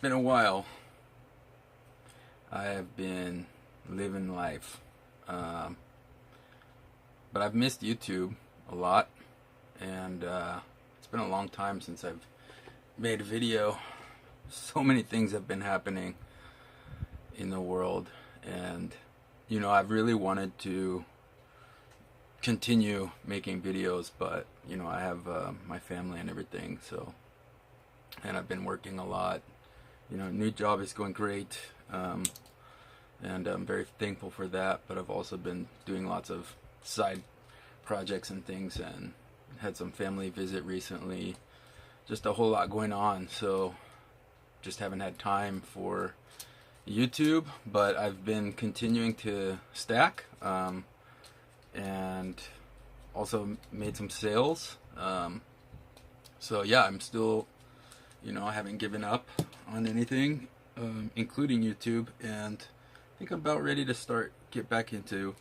been a while. I have been living life. Um, but I've missed YouTube a lot. And it's been a long time since I've made a video. So many things have been happening in the world. And, I've really wanted to continue making videos, but, I have my family and everything. And I've been working a lot. New job is going great, and I'm very thankful for that. But I've also been doing lots of side projects and things, and had some family visit recently. Just a whole lot going on, so just haven't had time for YouTube. But I've been continuing to stack, and also made some sales. So yeah, I'm still, I haven't given up on anything, including YouTube, and I think I'm about ready to get back into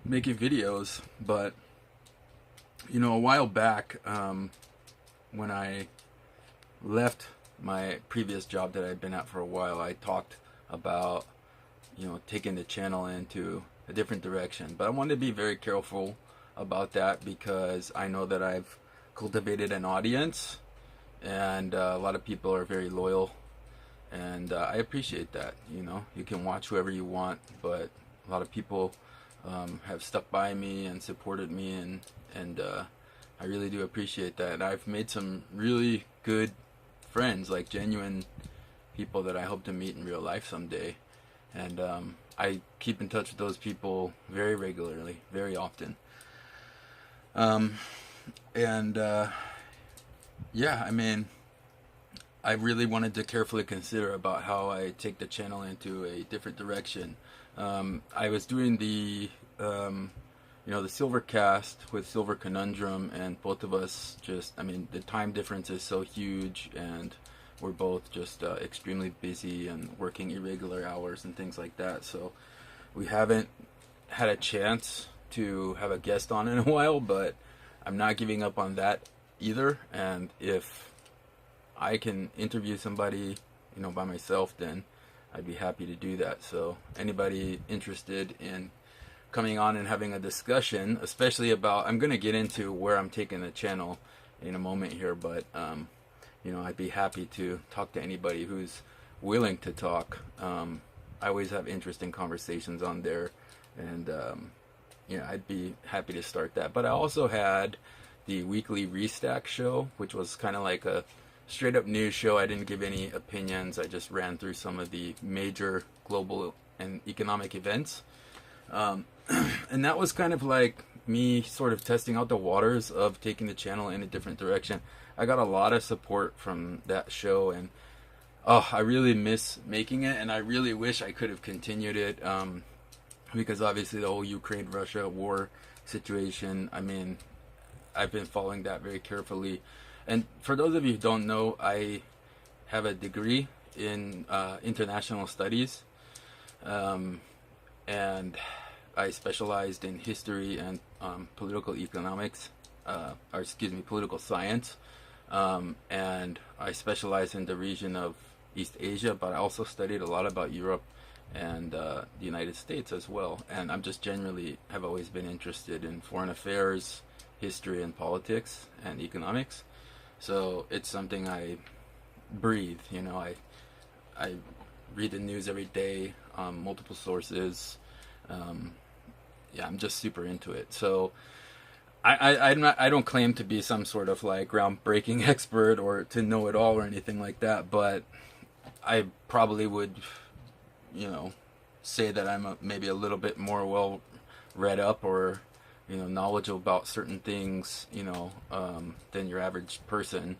making videos. But a while back, when I left my previous job that I'd been at for a while, I talked about taking the channel into a different direction. But I wanted to be very careful about that, because I know that I've cultivated an audience, and a lot of people are very loyal, and I appreciate that. You can watch whoever you want, but a lot of people have stuck by me and supported me, and I really do appreciate that. And I've made some really good friends, like genuine people that I hope to meet in real life someday, and I keep in touch with those people very regularly, very often. And yeah, I really wanted to carefully consider about how I take the channel into a different direction. I was doing the Silver Cast with Silver Conundrum, and both of us the time difference is so huge, and we're both just extremely busy and working irregular hours and things like that. So we haven't had a chance to have a guest on in a while, but I'm not giving up on that either. And if I can interview somebody, by myself, then I'd be happy to do that. So anybody interested in coming on and having a discussion, especially about, I'm going to get into where I'm taking the channel in a moment here, but I'd be happy to talk to anybody who's willing to talk. I always have interesting conversations on there, and I'd be happy to start that. But I also had the weekly Restack show, which was kind of like a straight up news show. I didn't give any opinions. I just ran through some of the major global and economic events. And that was kind of like me sort of testing out the waters of taking the channel in a different direction. I got a lot of support from that show, and I really miss making it, and I really wish I could have continued it, because obviously the whole Ukraine-Russia war situation, I've been following that very carefully. And for those of you who don't know, I have a degree in international studies, and I specialized in history and political economics, political science, and I specialize in the region of East Asia, but I also studied a lot about Europe and the United States as well. And I'm just generally have always been interested in foreign affairs, history, and politics and economics. So it's something I breathe. I read the news every day, multiple sources. I'm just super into it. So I don't claim to be some sort of like groundbreaking expert or to know it all or anything like that, but I probably would, say that I'm maybe a little bit more well read up, or knowledgeable about certain things, than your average person.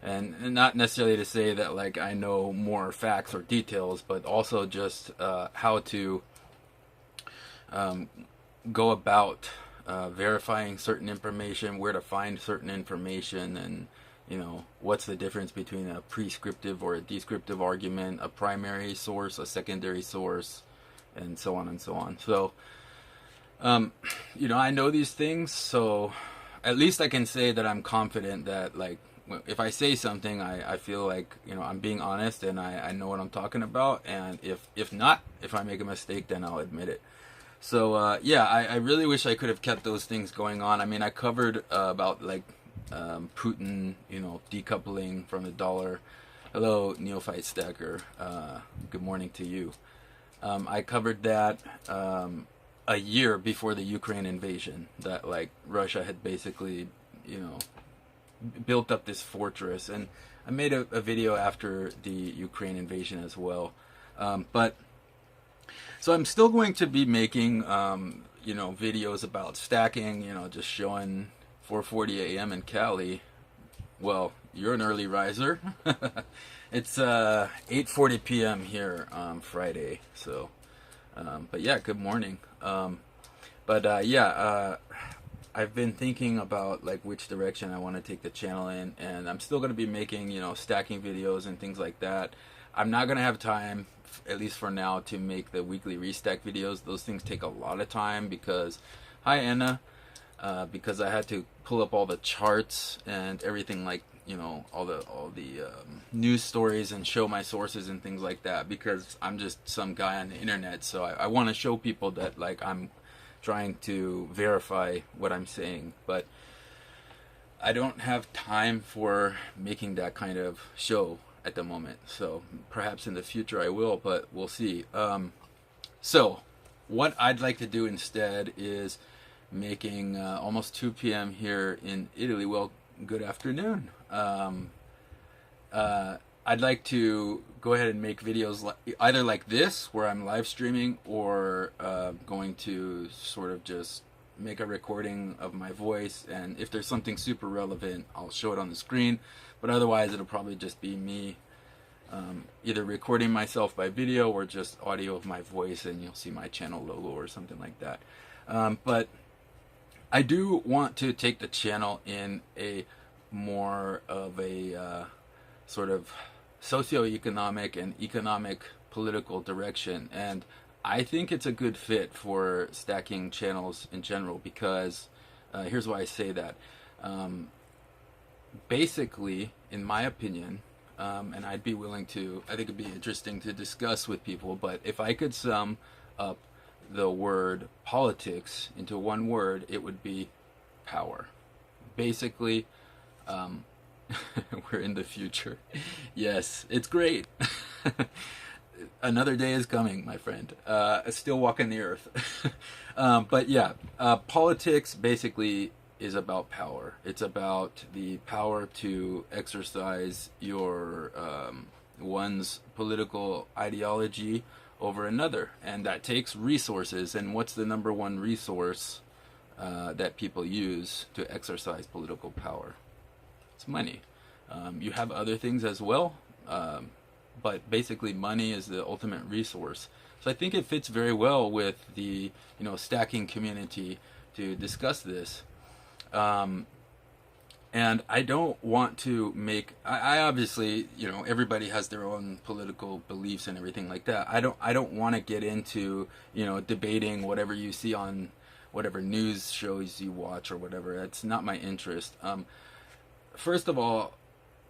And not necessarily to say that like I know more facts or details, but also just how to go about verifying certain information, where to find certain information, and what's the difference between a prescriptive or a descriptive argument, a primary source, a secondary source, and so on and so on. So I know these things, so at least I can say that I'm confident that like if I say something, I feel like, you know, I'm being honest and I know what I'm talking about. And if not, if I make a mistake, then I'll admit it. So yeah, I really wish I could have kept those things going on. I mean, I covered about like Putin, you know, decoupling from the dollar. Hello, Neophyte Stacker. Good morning to you. I covered that a year before the Ukraine invasion. That like Russia had basically, you know, built up this fortress, and I made a video after the Ukraine invasion as well. But so I'm still going to be making, you know, videos about stacking. You know, just showing 4:40 a.m. in Cali. Well, you're an early riser. It's 8:40 p.m. here on Friday. So, but yeah, good morning. I've been thinking about like which direction I want to take the channel in, and I'm still going to be making, you know, stacking videos and things like that. I'm not going to have time, at least for now, to make the weekly restack videos. Those things take a lot of time because, hi Anna, because I had to pull up all the charts and everything, like, you know, all the news stories and show my sources and things like that, because I'm just some guy on the internet. So I want to show people that like I'm trying to verify what I'm saying, but I don't have time for making that kind of show at the moment. So perhaps in the future I will, but we'll see. So what I'd like to do instead is making almost 2 p.m. here in Italy. Well, good afternoon. I'd like to go ahead and make videos either like this, where I'm live streaming, or going to sort of just make a recording of my voice, and if there's something super relevant, I'll show it on the screen. But otherwise, it'll probably just be me either recording myself by video or just audio of my voice, and you'll see my channel logo or something like that. But I do want to take the channel in a more of a sort of socioeconomic and economic political direction, and I think it's a good fit for stacking channels in general, because here's why I say that. Basically, in my opinion, and I'd be willing to, I think it'd be interesting to discuss with people, but if I could sum up the word politics into one word, it would be power. Basically, we're in the future. Yes, it's great. Another day is coming, my friend. Still walking the earth. But yeah, politics basically is about power. It's about the power to exercise your one's political ideology over another, and that takes resources. And what's the number one resource that people use to exercise political power? It's money. You have other things as well, but basically money is the ultimate resource. So I think it fits very well with the, you know, stacking community to discuss this. And I don't want to make, I obviously, you know, everybody has their own political beliefs and everything like that. I don't want to get into, you know, debating whatever you see on whatever news shows you watch or whatever. That's not my interest. First of all,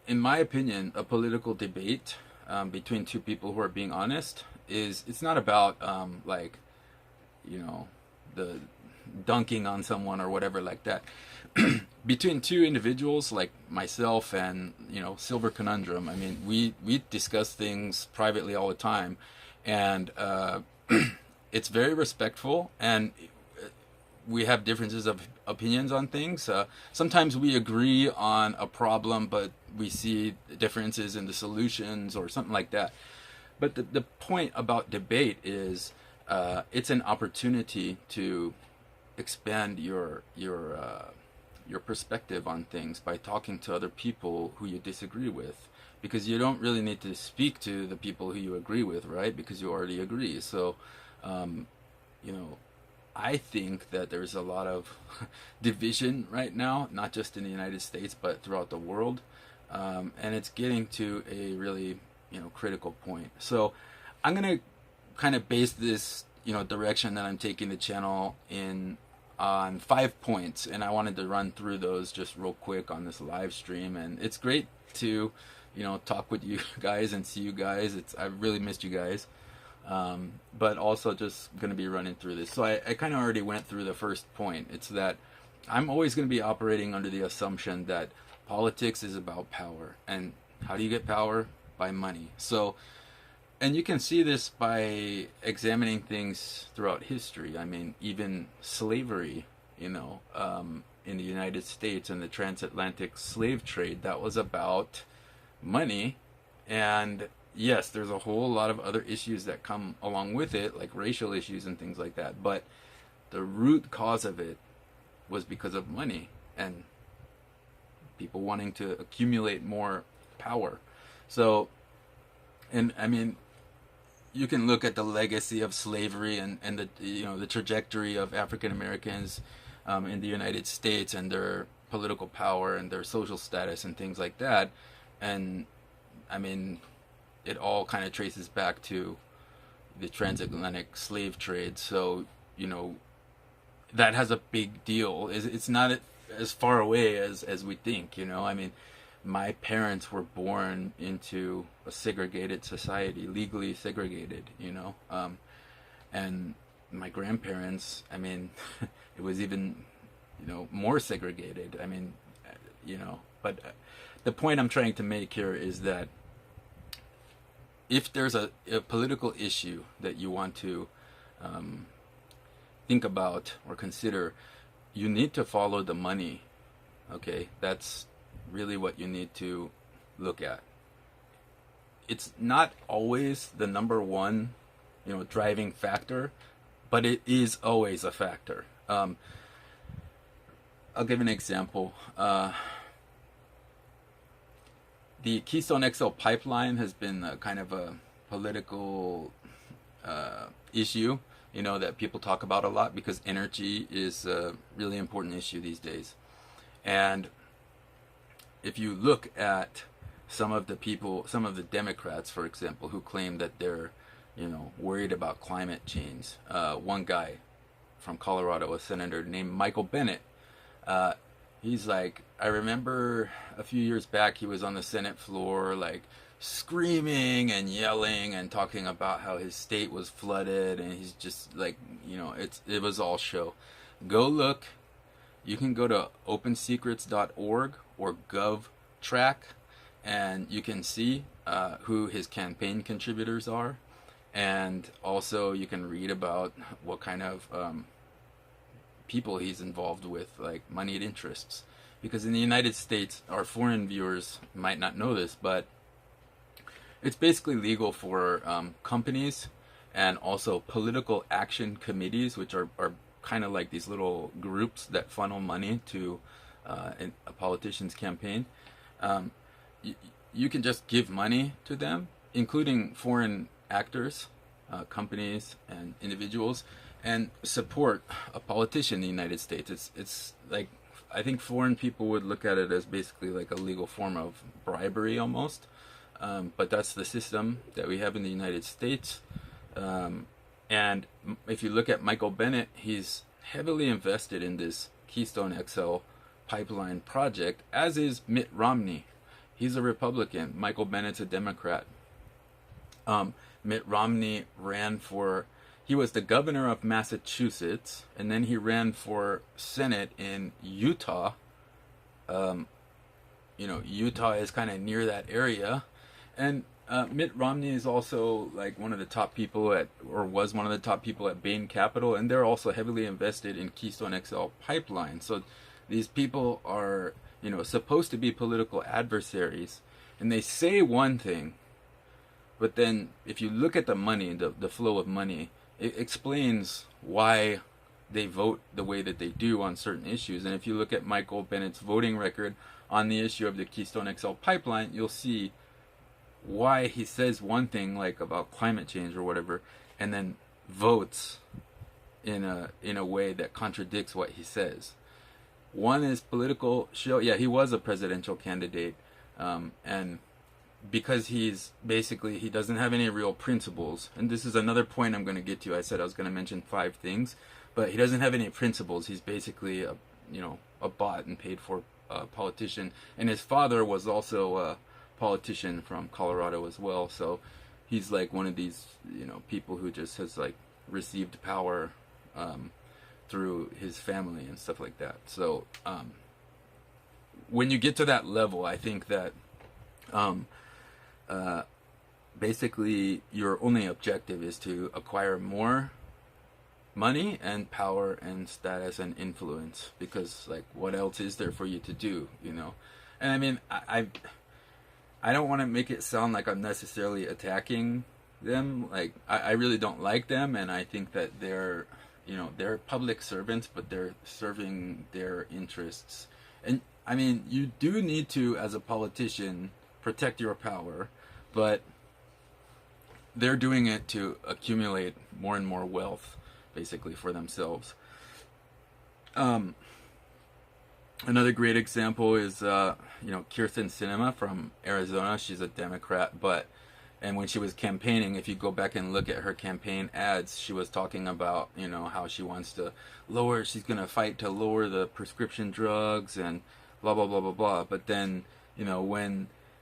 in my opinion, a political debate between two people who are being honest it's not about like, you know, the dunking on someone or whatever like that. Between two individuals like myself and, you know, Silver Conundrum, I mean, we discuss things privately all the time, and it's very respectful, and we have differences of opinions on things. Sometimes we agree on a problem, but we see differences in the solutions or something like that. But the point about debate is it's an opportunity to expand your perspective on things by talking to other people who you disagree with, because you don't really need to speak to the people who you agree with, right? Because you already agree. So, you know, I think that there's a lot of division right now, not just in the United States, but throughout the world. And it's getting to a really, you know, critical point. So I'm going to kind of base this, you know, direction that I'm taking the channel in on 5 points, and I wanted to run through those just real quick on this live stream. And it's great to, talk with you guys and see you guys. I really missed you guys. But also just going to be running through this. So I kind of already went through the first point. It's that I'm always going to be operating under the assumption that politics is about power. And how do you get power? By money. So, and you can see this by examining things throughout history. I mean, even slavery, in the United States and the transatlantic slave trade, that was about money. And yes, there's a whole lot of other issues that come along with it, like racial issues and things like that. But the root cause of it was because of money and people wanting to accumulate more power. So, and I mean, you can look at the legacy of slavery and the the trajectory of African Americans in the United States and their political power and their social status and things like that. And I mean, it all kind of traces back to the transatlantic slave trade. So, that has a big deal. It's not as far away as we think, I mean, my parents were born into a segregated society, legally segregated, and my grandparents, I mean, it was even, more segregated. I mean, but the point I'm trying to make here is that if there's a political issue that you want to think about or consider, you need to follow the money. Okay, that's really what you need to look at. It's not always the number one, driving factor, but it is always a factor. I'll give an example. The Keystone XL pipeline has been kind of a political issue, that people talk about a lot because energy is a really important issue these days. And if you look at some of the Democrats, for example, who claim that they're, worried about climate change. One guy from Colorado, a senator named Michael Bennett, he's like, I remember a few years back, he was on the Senate floor, like screaming and yelling and talking about how his state was flooded, and he's just like, it was all show. Go look. You can go to opensecrets.org or GovTrack, and you can see who his campaign contributors are, and also you can read about what kind of people he's involved with, like moneyed interests. Because in the United States, our foreign viewers might not know this, but it's basically legal for companies and also political action committees, which are kind of like these little groups that funnel money to a politician's campaign. You can just give money to them, including foreign actors, companies, and individuals, and support a politician in the United States. It's like, I think foreign people would look at it as basically like a legal form of bribery almost. But that's the system that we have in the United States. And if you look at Michael Bennett, he's heavily invested in this Keystone XL pipeline project, as is Mitt Romney. He's a Republican. Michael Bennett's a Democrat. Mitt Romney he was the governor of Massachusetts, and then he ran for Senate in Utah. Utah is kind of near that area. And Mitt Romney is also like one of the top people was one of the top people at Bain Capital, and they're also heavily invested in Keystone XL pipeline. So these people are, supposed to be political adversaries, and they say one thing, but then if you look at the money, the flow of money, it explains why they vote the way that they do on certain issues. And if you look at Michael Bennett's voting record on the issue of the Keystone XL pipeline, you'll see why he says one thing, like about climate change or whatever, and then votes in a way that contradicts what he says. One is political show. Yeah, he was a presidential candidate, and because he doesn't have any real principles, and this is another point I'm going to get to. I said I was going to mention 5 things, but he doesn't have any principles. He's basically a bought and paid for politician, and his father was also a politician from Colorado as well. So he's like one of these people who just has like received power through his family and stuff like that. So when you get to that level, I think that basically your only objective is to acquire more money and power and status and influence, because like what else is there for you to do, and I mean I don't want to make it sound like I'm necessarily attacking them. Like I really don't like them, and I think that they're public servants, but they're serving their interests. And I mean, you do need to, as a politician, protect your power, but they're doing it to accumulate more and more wealth, basically, for themselves. Another great example is, Kyrsten Sinema from Arizona. She's a Democrat, and when she was campaigning, if you go back and look at her campaign ads, she was talking about, how she wants to she's going to fight to lower the prescription drugs and blah, blah, blah, blah, blah. But then,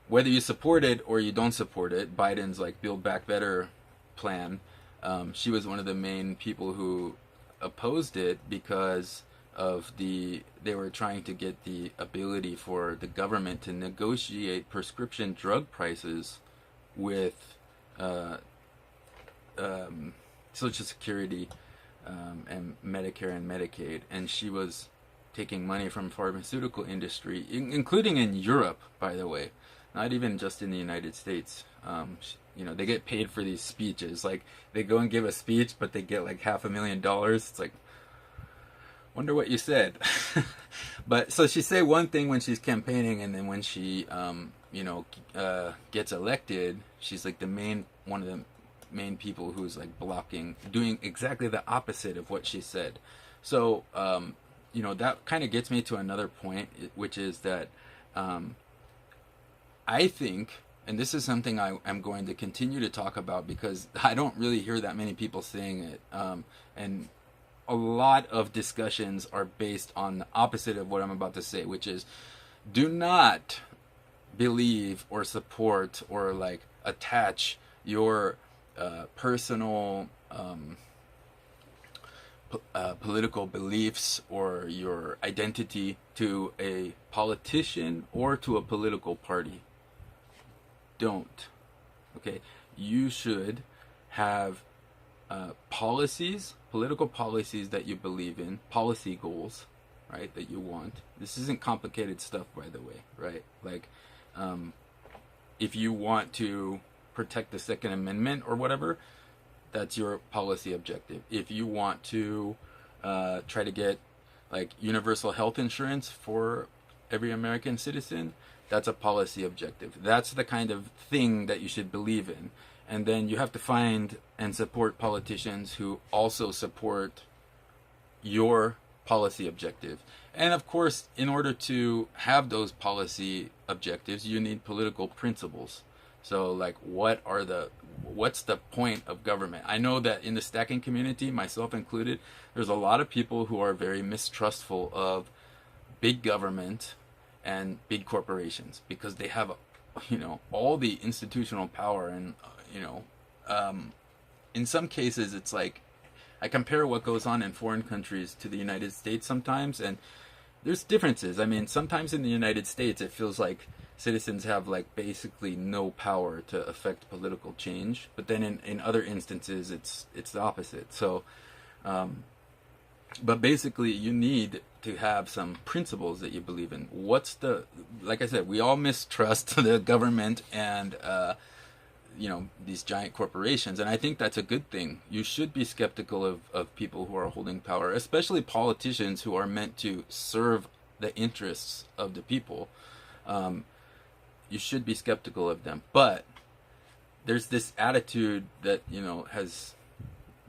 whether you support it or you don't support it, Biden's like Build Back Better plan, she was one of the main people who opposed it because of they were trying to get the ability for the government to negotiate prescription drug prices with Social Security and Medicare and Medicaid, and she was taking money from pharmaceutical industry, including in Europe, by the way, not even just in the United States. They get paid for these speeches. Like, they go and give a speech, but they get like $500,000. It's like, wonder what you said. But so she say one thing when she's campaigning, and then when she gets elected, she's like one of the main people who's like doing exactly the opposite of what she said. So that kind of gets me to another point, which is that I think, and this is something I'm going to continue to talk about because I don't really hear that many people saying it, and a lot of discussions are based on the opposite of what I'm about to say, which is, do not believe or support or like attach your personal political beliefs or your identity to a politician or to a political party. Don't. Okay? You should have political policies that you believe in, policy goals, right, that you want. This isn't complicated stuff, by the way, right? Like, if you want to protect the Second Amendment or whatever, that's your policy objective. If you want to try to get like universal health insurance for every American citizen, that's a policy objective. That's the kind of thing that you should believe in. And then you have to find and support politicians who also support your policy objective. And of course, in order to have those policy objectives, you need political principles. So like, what's the point of government? I know that in the stacking community, myself included, there's a lot of people who are very mistrustful of big government and big corporations because they have, all the institutional power. And, in some cases, it's like, I compare what goes on in foreign countries to the United States sometimes, and there's differences. I mean, sometimes in the United States, it feels like citizens have like basically no power to affect political change, but then in other instances, it's the opposite. So, but basically, you need to have some principles that you believe in. Like I said, we all mistrust the government and these giant corporations, and I think that's a good thing. You should be skeptical of people who are holding power, especially politicians who are meant to serve the interests of the people. You should be skeptical of them. But there's this attitude that, has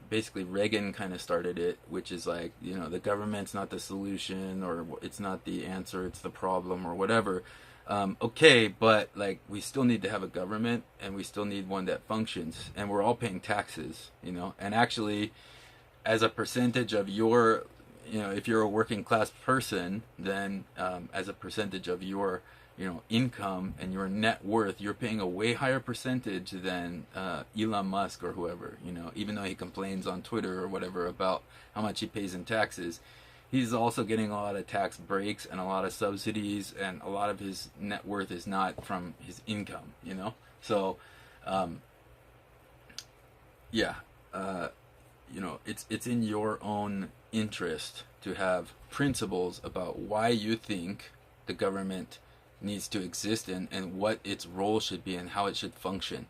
basically Reagan kind of started it, which is like, the government's not the solution, or it's not the answer, it's the problem, or whatever. Okay, but like we still need to have a government, and we still need one that functions, and we're all paying taxes, and actually, as a percentage of your, if you're a working class person, then as a percentage of your, income and your net worth, you're paying a way higher percentage than Elon Musk or whoever, even though he complains on Twitter or whatever about how much he pays in taxes. He's also getting a lot of tax breaks and a lot of subsidies, and a lot of his net worth is not from his income. So, yeah, it's in your own interest to have principles about why you think the government needs to exist, and what its role should be and how it should function,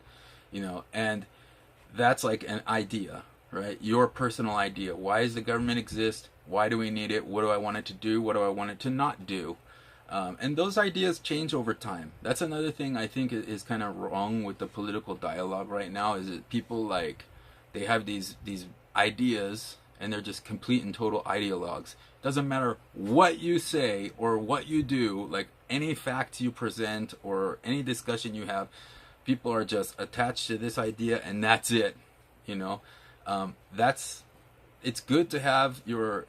and that's like an idea, right? Your personal idea. Why does the government exist? Why do we need it? What do I want it to do? What do I want it to not do? And those ideas change over time. That's another thing I think is kind of wrong with the political dialogue right now, is that people they have these ideas, and they're just complete and total ideologues. Doesn't matter what you say or what you do, like any facts you present or any discussion you have, people are just attached to this idea, and that's it. It's good to have your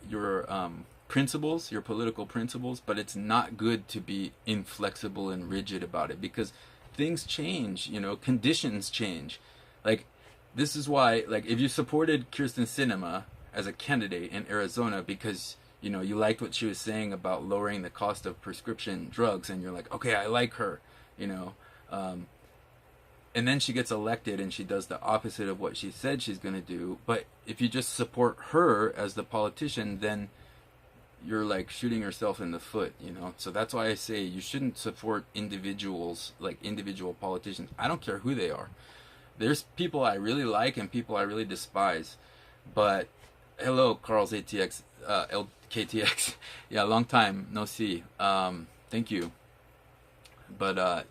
principles, your political principles, but it's not good to be inflexible and rigid about it, because things change, conditions change. Like, this is why, like, if you supported Kirsten Sinema as a candidate in Arizona because, you liked what she was saying about lowering the cost of prescription drugs, and you're like, okay, I like her, and then she gets elected and she does the opposite of what she said she's going to do. But if you just support her as the politician, then you're like shooting yourself in the foot, So that's why I say you shouldn't support individuals, like individual politicians. I don't care who they are. There's people I really like and people I really despise. But hello, Carl's ATX, LKTX. Yeah, long time no see. Thank you. But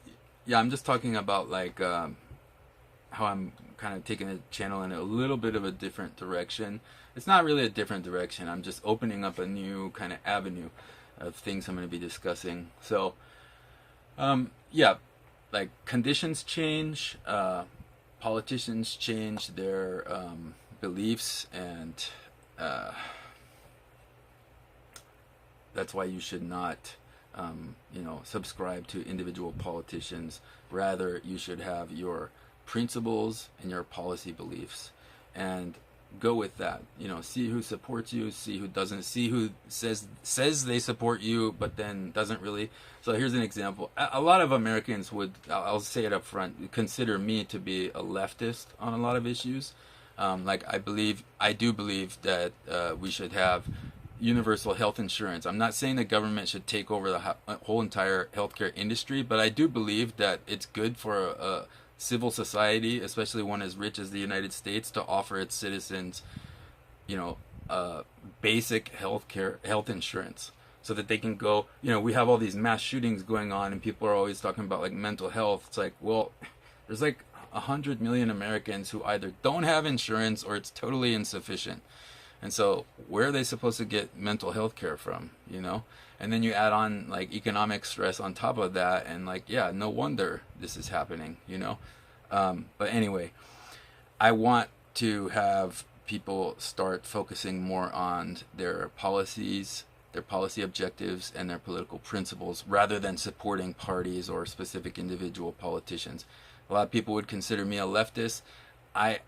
yeah, I'm just talking about like how I'm kind of taking the channel in a little bit of a different direction. It's not really a different direction. I'm just opening up a new kind of avenue of things I'm going to be discussing. So, yeah, like conditions change, politicians change their beliefs, and that's why you should not subscribe to individual politicians. Rather, you should have your principles and your policy beliefs, and go with that. See who supports you, see who doesn't, see who says they support you, but then doesn't really. So here's an example. A lot of Americans would, I'll say it up front, consider me to be a leftist on a lot of issues. I do believe that we should have universal health insurance. I'm not saying the government should take over the whole entire healthcare industry, but I do believe that it's good for a civil society, especially one as rich as the United States, to offer its citizens, basic health insurance, so that they can go. We have all these mass shootings going on, and people are always talking about like mental health. It's like, well, there's like 100 million Americans who either don't have insurance or it's totally insufficient. And so where are they supposed to get mental health care from, And then you add on like economic stress on top of that, and like, yeah, no wonder this is happening, But anyway, I want to have people start focusing more on their policies, their policy objectives, and their political principles, rather than supporting parties or specific individual politicians. A lot of people would consider me a leftist. I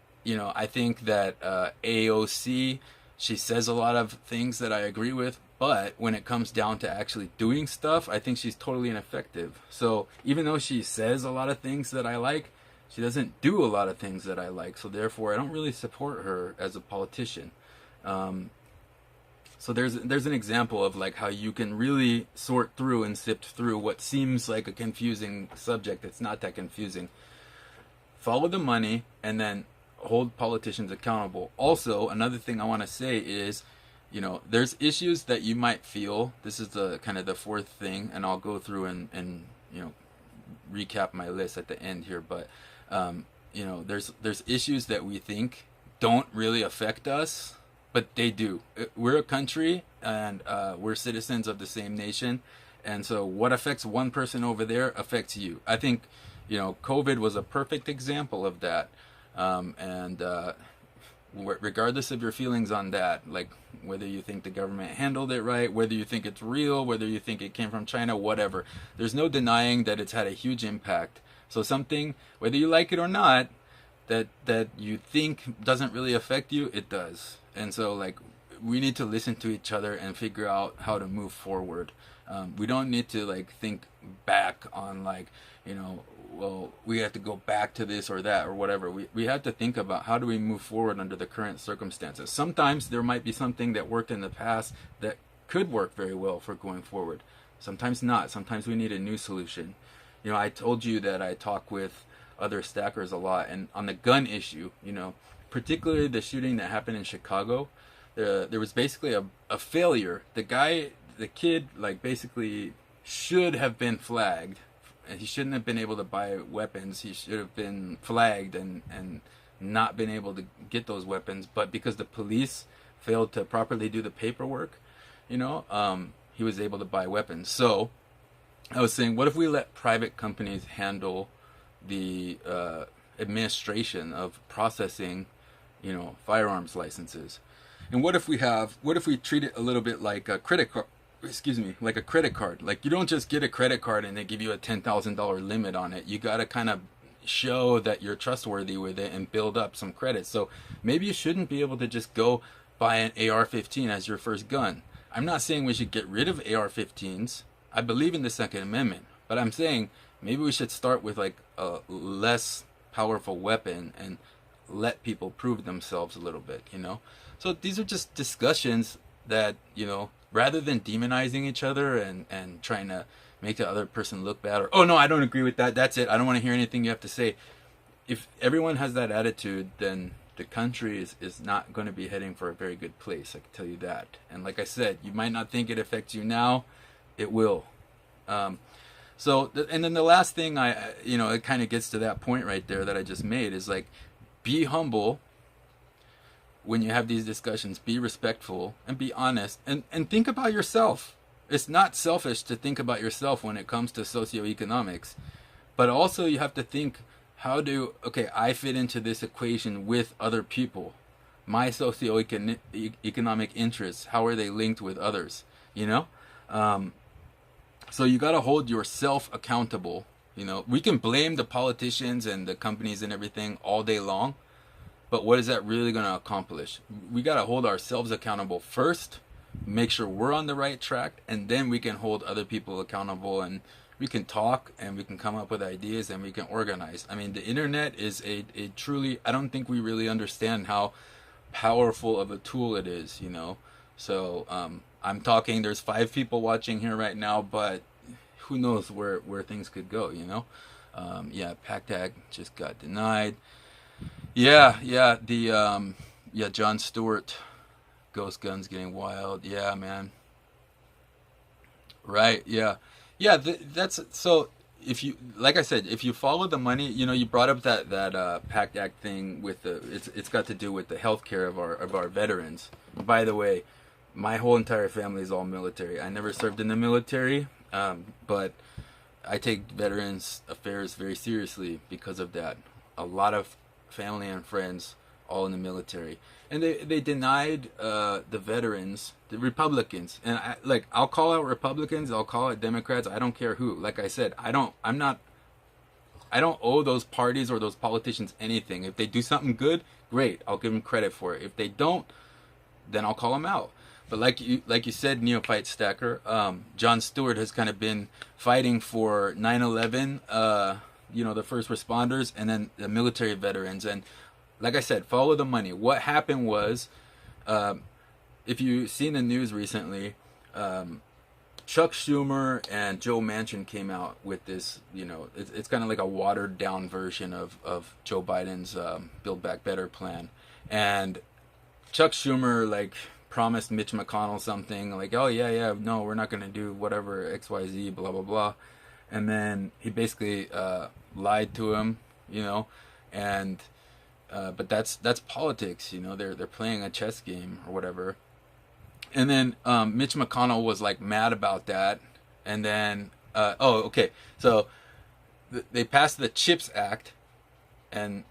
think that AOC, she says a lot of things that I agree with, but when it comes down to actually doing stuff, I think she's totally ineffective. So even though she says a lot of things that I like, she doesn't do a lot of things that I like. So therefore, I don't really support her as a politician. So there's an example of like how you can really sort through and sift through what seems like a confusing subject. It's not that confusing. Follow the money, and then hold politicians accountable. Also, another thing I want to say is, there's issues that you might feel. This is the kind of the fourth thing, and I'll go through and recap my list at the end here. But there's issues that we think don't really affect us, but they do. We're a country, and we're citizens of the same nation, And so what affects one person over there affects you. I think, COVID was a perfect example of that. And regardless of your feelings on that, like whether you think the government handled it right, whether you think it's real, whether you think it came from China, whatever, there's no denying that it's had a huge impact. So something, whether you like it or not, that you think doesn't really affect you, it does. And so like we need to listen to each other and figure out how to move forward. We don't need to like think back on like, well, we have to go back to this or that or whatever. We have to think about how do we move forward under the current circumstances. Sometimes there might be something that worked in the past that could work very well for going forward. Sometimes not. Sometimes we need a new solution. I told you that I talk with other stackers a lot, and on the gun issue, particularly the shooting that happened in Chicago, there was basically a failure. The kid, like basically should have been flagged. He shouldn't have been able to buy weapons. He should have been flagged and not been able to get those weapons. But because the police failed to properly do the paperwork, he was able to buy weapons. So I was saying, what if we let private companies handle the administration of processing, firearms licenses? And what if we treat it a little bit like a credit card? Like a credit card. Like you don't just get a credit card and they give you a $10,000 limit on it. You got to kind of show that you're trustworthy with it and build up some credit. So maybe you shouldn't be able to just go buy an AR-15 as your first gun. I'm not saying we should get rid of AR-15s. I believe in the Second Amendment, but I'm saying maybe we should start with like a less powerful weapon and let people prove themselves a little bit, So these are just discussions that, rather than demonizing each other and trying to make the other person look bad, or, oh no, I don't agree with that, that's it, I don't want to hear anything you have to say. If everyone has that attitude, then the country is not going to be heading for a very good place, I can tell you that. And like I said, you might not think it affects you now, it will. And then the last thing it kind of gets to that point right there that I just made is like, be humble when you have these discussions, be respectful and be honest and think about yourself. It's not selfish to think about yourself when it comes to socioeconomics, but also you have to think, I fit into this equation with other people. My socioeconomic interests, how are they linked with others? So you got to hold yourself accountable. We can blame the politicians and the companies and everything all day long, but what is that really going to accomplish? We got to hold ourselves accountable first, make sure we're on the right track, and then we can hold other people accountable, and we can talk and we can come up with ideas and we can organize. I mean, the internet is a truly, I don't think we really understand how powerful of a tool it is, So I'm talking, there's 5 people watching here right now, but who knows where things could go, PACTAG just got denied. John Stewart, Ghost Guns Getting Wild. Yeah, man. Right, yeah. That's so. If you, like I said, if you follow the money, you brought up that PACT Act thing with it's got to do with the healthcare of our veterans. By the way, my whole entire family is all military. I never served in the military, but I take veterans affairs very seriously because of that. A lot of family and friends all in the military, and they denied the veterans, the Republicans, and I'll call out Republicans, I'll call out Democrats, I don't care who. Like I said, I don't owe those parties or those politicians anything. If they do something good, great, I'll give them credit for it. If they don't, then I'll call them out. But like you said, Neophyte Stacker, John Stewart has kind of been fighting for 9/11, the first responders, and then the military veterans. And like I said, follow the money. What happened was, if you've seen the news recently, Chuck Schumer and Joe Manchin came out with this, it's kind of like a watered down version of Joe Biden's Build Back Better plan. And Chuck Schumer promised Mitch McConnell something like, oh yeah, no, we're not going to do whatever, XYZ, blah, blah, blah. And then he basically lied to him, and but that's politics, they're playing a chess game or whatever. And then Mitch McConnell was mad about that, and then okay, so they passed the CHIPS Act, and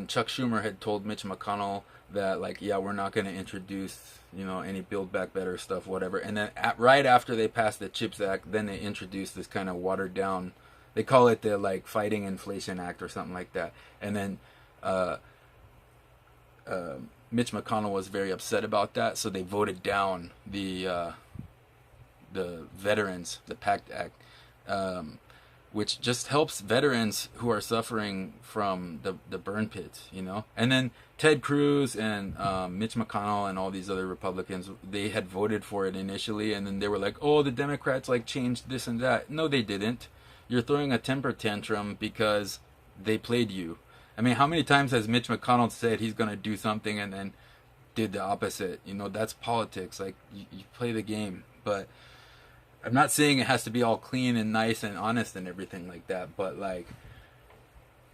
Chuck Schumer had told Mitch McConnell that, like, yeah, we're not going to introduce, any Build Back Better stuff, whatever. And then right after they passed the CHIPS Act, then they introduced this kind of watered down. They call it the, like, Fighting Inflation Act or something like that. And then uh, Mitch McConnell was very upset about that, so they voted down the veterans, the PACT Act, which just helps veterans who are suffering from the burn pits, And then Ted Cruz and Mitch McConnell and all these other Republicans, they had voted for it initially, and then they were like, oh, the Democrats, like, changed this and that. No, they didn't. You're throwing a temper tantrum because they played you. I mean, how many times has Mitch McConnell said he's going to do something and then did the opposite? That's politics. Like, you play the game. But I'm not saying it has to be all clean and nice and honest and everything like that, but, like,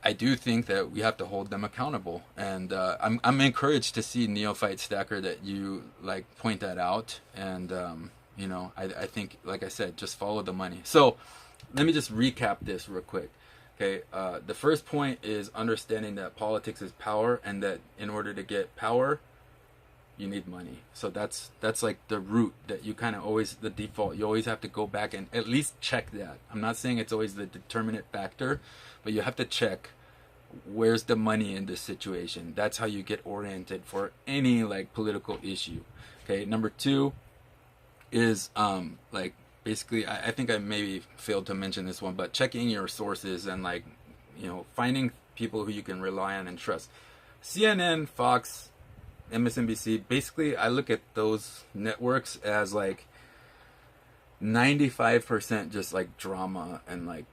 I do think that we have to hold them accountable, and I'm encouraged to see Neophyte Stacker that you, like, point that out, and I think, like I said, just follow the money. So let me just recap this real quick. Okay, the first point is understanding that politics is power, and that in order to get power, you need money. So that's like the root that you kind of always, the default, you always have to go back and at least check that. I'm not saying it's always the determinant factor, but you have to check where's the money in this situation. That's how you get oriented for any, like, political issue. Okay, number two is like, basically, I think I maybe failed to mention this one, but checking your sources and, like, finding people who you can rely on and trust. CNN, Fox, MSNBC, basically I look at those networks as, like, 95% just, like, drama and, like,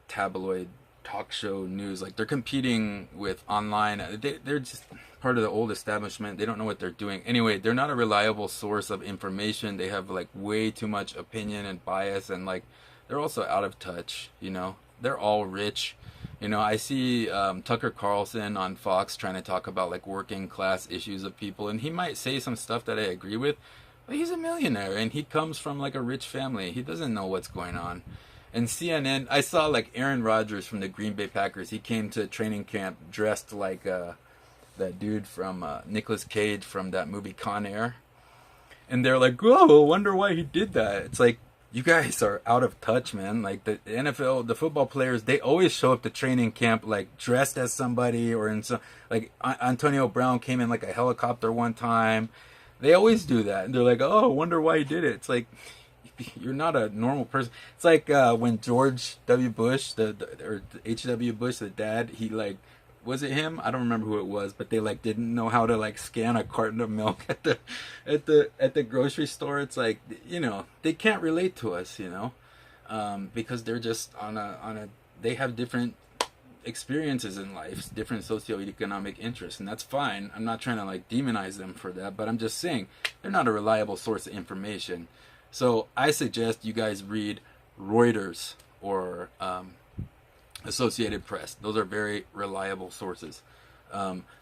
tabloid talk show news. Like, they're competing with online. They're just part of the old establishment. They don't know what they're doing. Anyway, they're not a reliable source of information. They have, like, way too much opinion and bias, and, like, they're also out of touch. They're all rich. I see Tucker Carlson on Fox trying to talk about, like, working class issues of people, and he might say some stuff that I agree with, but he's a millionaire and he comes from, like, a rich family. He doesn't know what's going on. And CNN, I saw, like, Aaron Rodgers from the Green Bay Packers. He came to training camp dressed like that dude from Nicolas Cage from that movie Con Air. And they're like, "Oh, wonder why he did that." It's like, you guys are out of touch, man. Like, the NFL, the football players, they always show up to training camp, like, dressed as somebody, or in some, like, Antonio Brown came in, like, a helicopter one time. They always do that. And they're like, "Oh, wonder why he did it." It's like, you're not a normal person. It's like when George W. Bush, or H.W. Bush, the dad, he, like, was it him? I don't remember who it was, but they, like, didn't know how to, like, scan a carton of milk at the grocery store. It's like, they can't relate to us, because they're just on a they have different experiences in life, different socioeconomic interests, and that's fine. I'm not trying to, like, demonize them for that, but I'm just saying they're not a reliable source of information. So I suggest you guys read Reuters or Associated Press. Those are very reliable sources.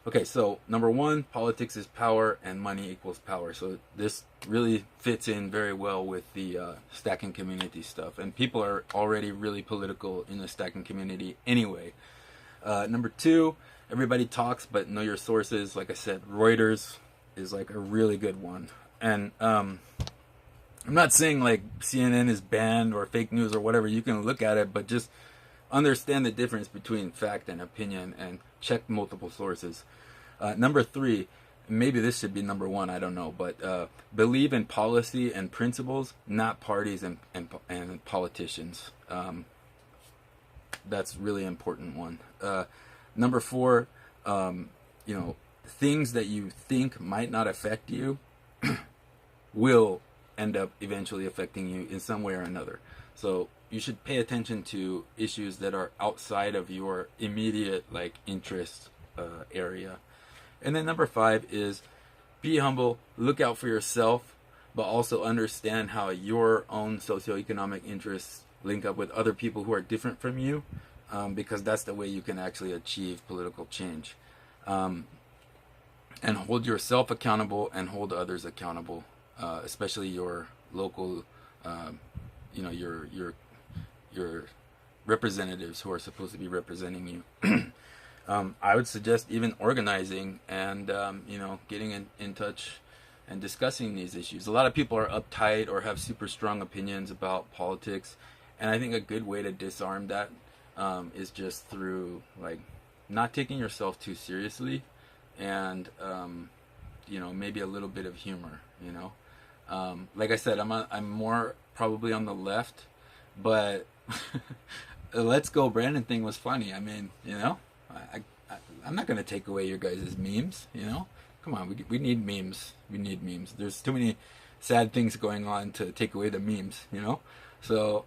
Okay, so number one, politics is power and money equals power. So this really fits in very well with the stacking community stuff. And people are already really political in the stacking community anyway. Number two, everybody talks, but know your sources. Like I said, Reuters is, like, a really good one. And I'm not saying, like, CNN is banned or fake news or whatever. You can look at it, but just understand the difference between fact and opinion, and check multiple sources. Number three, maybe this should be number one, I don't know, but believe in policy and principles, not parties and politicians. That's really important one. Number four, things that you think might not affect you will end up eventually affecting you in some way or another. So you should pay attention to issues that are outside of your immediate, like, interest area. And then number five is be humble, look out for yourself, but also understand how your own socioeconomic interests link up with other people who are different from you, because that's the way you can actually achieve political change. And hold yourself accountable and hold others accountable, especially your local you know, your representatives who are supposed to be representing you. I would suggest even organizing and you know, getting in touch and discussing these issues. A lot of people are uptight or have super strong opinions about politics, and I think a good way to disarm that is just through like not taking yourself too seriously, and you know, maybe a little bit of humor. You know, like I said, I'm more probably on the left, but the "Let's Go Brandon" thing was funny. I mean, you know, I'm not gonna take away your guys' memes. You know, come on, we need memes. We need memes. There's too many sad things going on to take away the memes. You know, so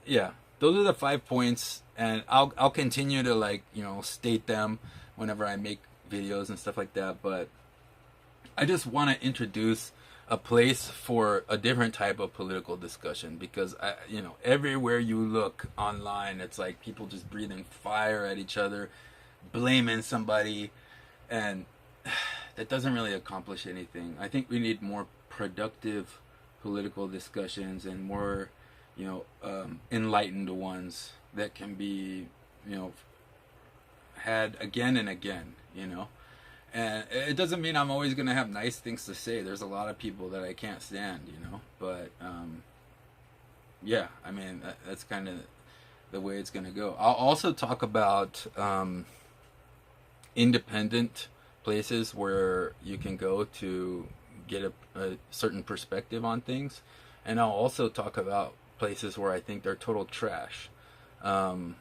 yeah, those are the 5 points, and I'll continue to, like, you know, state them whenever I make videos and stuff like that. But I just want to introduce a place for a different type of political discussion, because you know, everywhere you look online, it's like people just breathing fire at each other, blaming somebody, and that doesn't really accomplish anything. I think we need more productive political discussions and more, you know, enlightened ones that can be, you know, had again and again, you know. And it doesn't mean I'm always going to have nice things to say. There's a lot of people that I can't stand, you know. But, yeah, I mean, that's kind of the way it's going to go. I'll also talk about independent places where you can go to get a certain perspective on things. And I'll also talk about places where I think they're total trash. And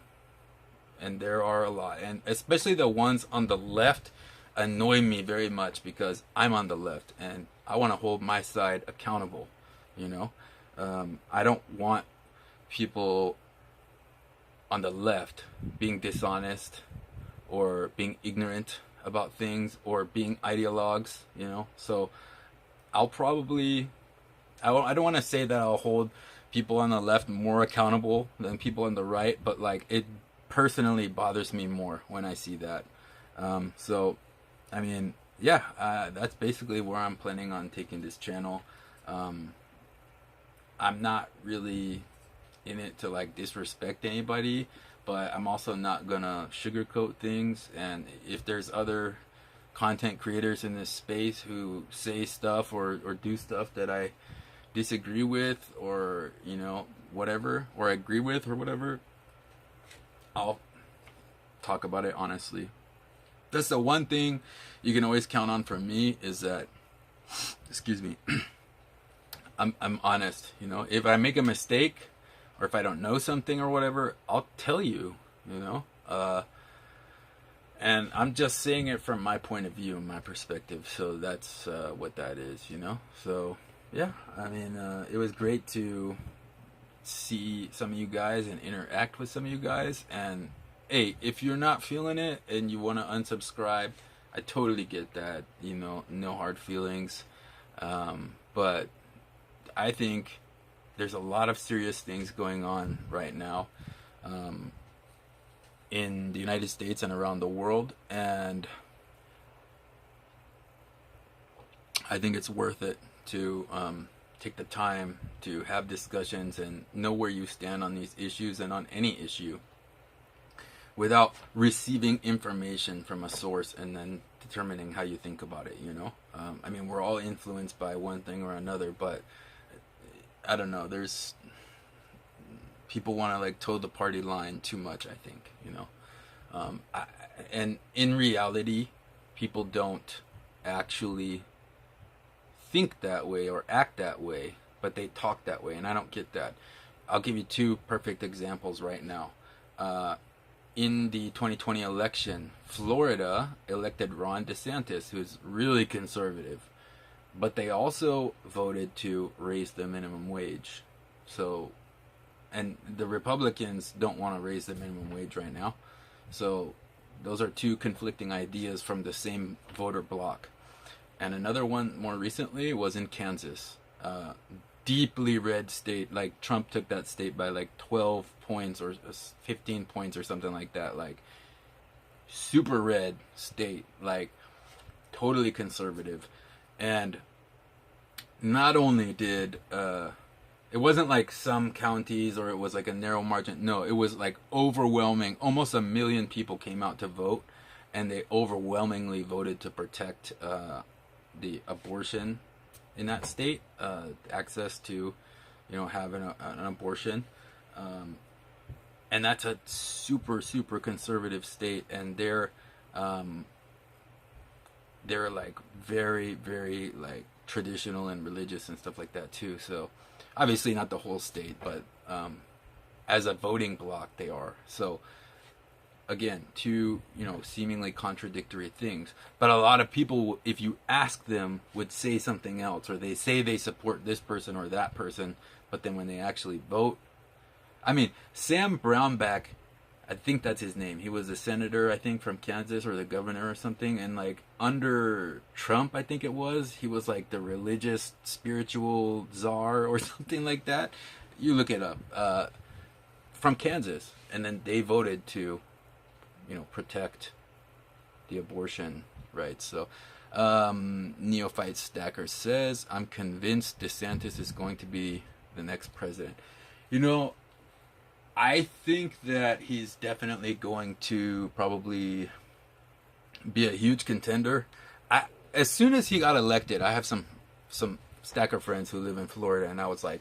there are a lot. And especially the ones on the left annoy me very much, because I'm on the left and I want to hold my side accountable, you know. I don't want people on the left being dishonest or being ignorant about things or being ideologues, you know. So I'll probably, I don't want to say that I'll hold people on the left more accountable than people on the right, but like, it personally bothers me more when I see that. So I mean, yeah, that's basically where I'm planning on taking this channel. I'm not really in it to like disrespect anybody, but I'm also not gonna sugarcoat things. And if there's other content creators in this space who say stuff or do stuff that I disagree with, or, you know, whatever, or agree with or whatever, I'll talk about it honestly. That's the one thing you can always count on from me, is that, excuse me, I'm honest. You know, if I make a mistake or if I don't know something or whatever, I'll tell you, you know. And I'm just saying it from my point of view and my perspective. So that's what that is, you know. So yeah, I mean, it was great to see some of you guys and interact with some of you guys. And hey, if you're not feeling it and you want to unsubscribe, I totally get that, you know, no hard feelings. But I think there's a lot of serious things going on right now in the United States and around the world, and I think it's worth it to take the time to have discussions and know where you stand on these issues and on any issue, without receiving information from a source and then determining how you think about it, you know. I mean, we're all influenced by one thing or another, but I don't know, there's people want to like toe the party line too much, I think, you know. And in reality, people don't actually think that way or act that way, but they talk that way, and I don't get that. I'll give you two perfect examples right now. In the 2020 election, Florida elected Ron DeSantis, who's really conservative, but they also voted to raise the minimum wage. So, and the Republicans don't want to raise the minimum wage right now. So those are two conflicting ideas from the same voter bloc. And another one more recently was in Kansas. Deeply red state. Like, Trump took that state by like 12 points or 15 points or something like that. Like, super red state. Like, totally conservative. And not only did It wasn't like some counties or it was like a narrow margin. No, it was like overwhelming. Almost a million people came out to vote, and they overwhelmingly voted to protect the abortion in that state, access to, have an abortion. Um, and that's a super, super conservative state, and um, they're like very, very like traditional and religious and stuff like that too. So obviously not the whole state, but as a voting bloc they are. So again, two seemingly contradictory things, but a lot of people, if you ask them, would say something else, or they say they support this person or that person, but then when they actually vote, I mean, Sam Brownback, I think that's his name. He was a senator, I think, from Kansas, or the governor or something. And like under Trump, I think it was, he was like the religious, spiritual czar or something like that. You look it up. From Kansas, and then they voted to, protect the abortion rights. So, Neophyte Stacker says, "I'm convinced DeSantis is going to be the next president." I think that he's definitely going to probably be a huge contender. As soon as he got elected, I have some Stacker friends who live in Florida, and I was like,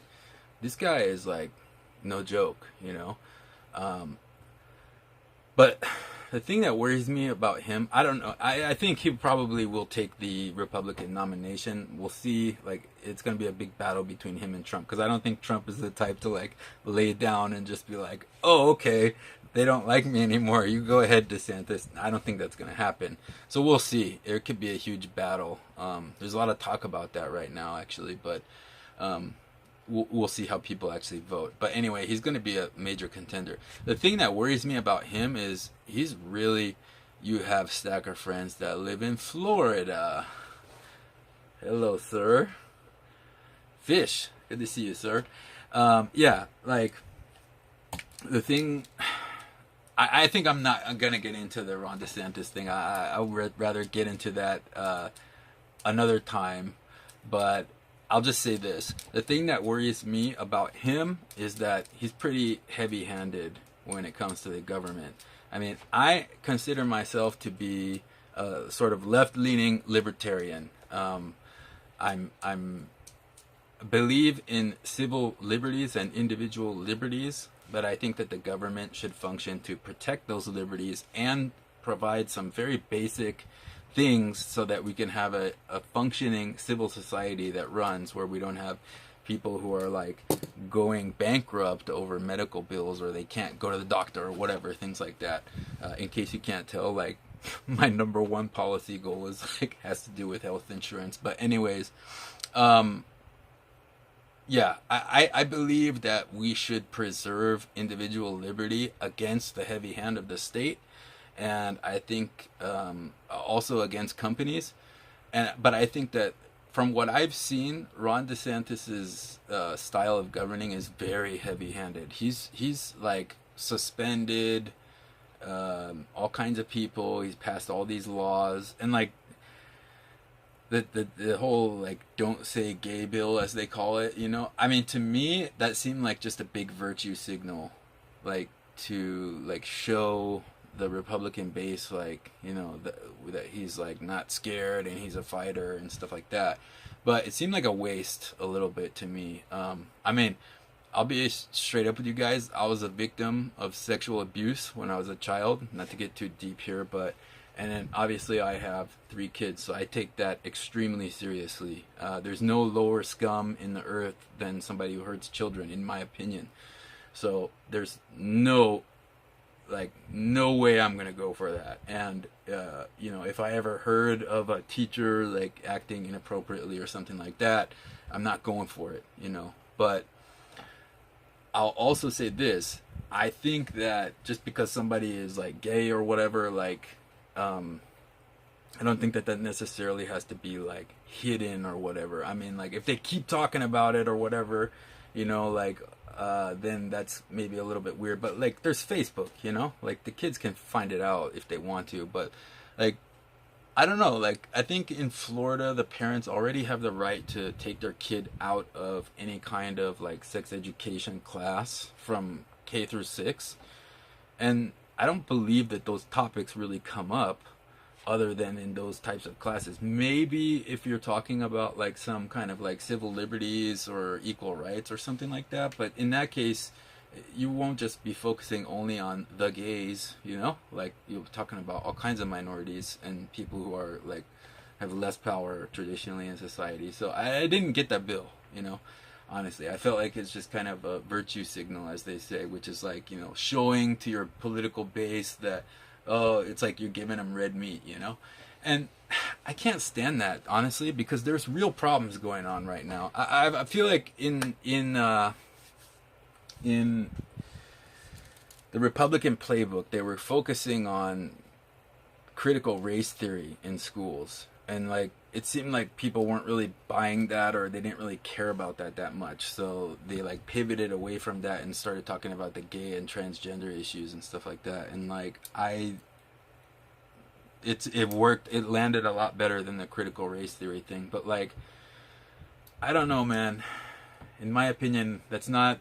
this guy is like no joke. But the thing that worries me about him, I don't know. I think he probably will take the Republican nomination. We'll see. Like, it's going to be a big battle between him and Trump, because I don't think Trump is the type to like lay down and just be like, oh, okay, they don't like me anymore, you go ahead, DeSantis. I don't think that's going to happen. So we'll see. It could be a huge battle. There's a lot of talk about that right now, actually, but we'll see how people actually vote. But anyway, he's going to be a major contender. The thing that worries me about him is you have Stacker friends that live in Florida. Hello, sir. Fish, good to see you, sir. Yeah, like, the thing, I think I'm not going to get into the Ron DeSantis thing. I would rather get into that another time. But I'll just say this. The thing that worries me about him is that he's pretty heavy-handed when it comes to the government. I mean, I consider myself to be a sort of left-leaning libertarian. I'm believe in civil liberties and individual liberties, but I think that the government should function to protect those liberties and provide some very basic things so that we can have a functioning civil society that runs, where we don't have people who are like going bankrupt over medical bills, or they can't go to the doctor or whatever, things like that. In case you can't tell, like, my number one policy goal is like has to do with health insurance. But anyways, yeah, I believe that we should preserve individual liberty against the heavy hand of the state, and I think also against companies. But I think that from what I've seen, Ron DeSantis's style of governing is very heavy-handed. He's like suspended all kinds of people. He's passed all these laws, and like the whole like don't say gay bill, as they call it. I mean, to me that seemed like just a big virtue signal, like to like show the Republican base, like, that he's like not scared and he's a fighter and stuff like that. But it seemed like a waste a little bit to me. I mean, I'll be straight up with you guys. I was a victim of sexual abuse when I was a child. Not to get too deep here, but and then obviously I have 3 kids, so I take that extremely seriously. There's no lower scum in the earth than somebody who hurts children, in my opinion. So there's no way I'm gonna go for that. And if I ever heard of a teacher like acting inappropriately or something like that, I'm not going for it. But I'll also say this: I think that just because somebody is like gay or whatever, like, I don't think that necessarily has to be like hidden or whatever. I mean, like, if they keep talking about it or whatever, then that's maybe a little bit weird. But like, there's Facebook, like the kids can find it out if they want to. But like, I don't know. Like, I think in Florida, the parents already have the right to take their kid out of any kind of like sex education class from K through 6. And I don't believe that those topics really come up other than in those types of classes. Maybe if you're talking about like some kind of like civil liberties or equal rights or something like that, but in that case, you won't just be focusing only on the gays, you know? Like you're talking about all kinds of minorities and people who are like have less power traditionally in society. So I didn't get that bill, you know. Honestly, I felt like it's just kind of a virtue signal, as they say, which is like, you know, showing to your political base that, oh, it's like you're giving them red meat, you know? And I can't stand that, honestly, because there's real problems going on right now. I feel like in the Republican playbook, they were focusing on critical race theory in schools, and like it seemed like people weren't really buying that, or they didn't really care about that much, so they like pivoted away from that and started talking about the gay and transgender issues and stuff like that. And like it worked. It landed a lot better than the critical race theory thing. But like, I don't know, man. In my opinion, that's not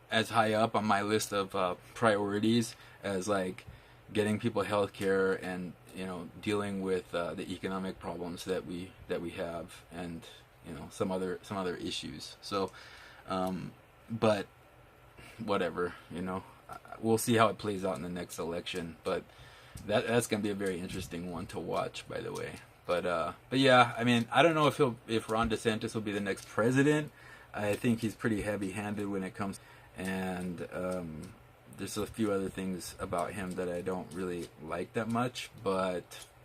as high up on my list of priorities as like getting people health care and, you know, dealing with the economic problems that we have, and, you know, some other issues. So but whatever, you know, we'll see how it plays out in the next election. But that's gonna be a very interesting one to watch, by the way. But yeah, I mean, I don't know if Ron DeSantis will be the next president. I think he's pretty heavy-handed when it comes, and there's a few other things about him that I don't really like that much, but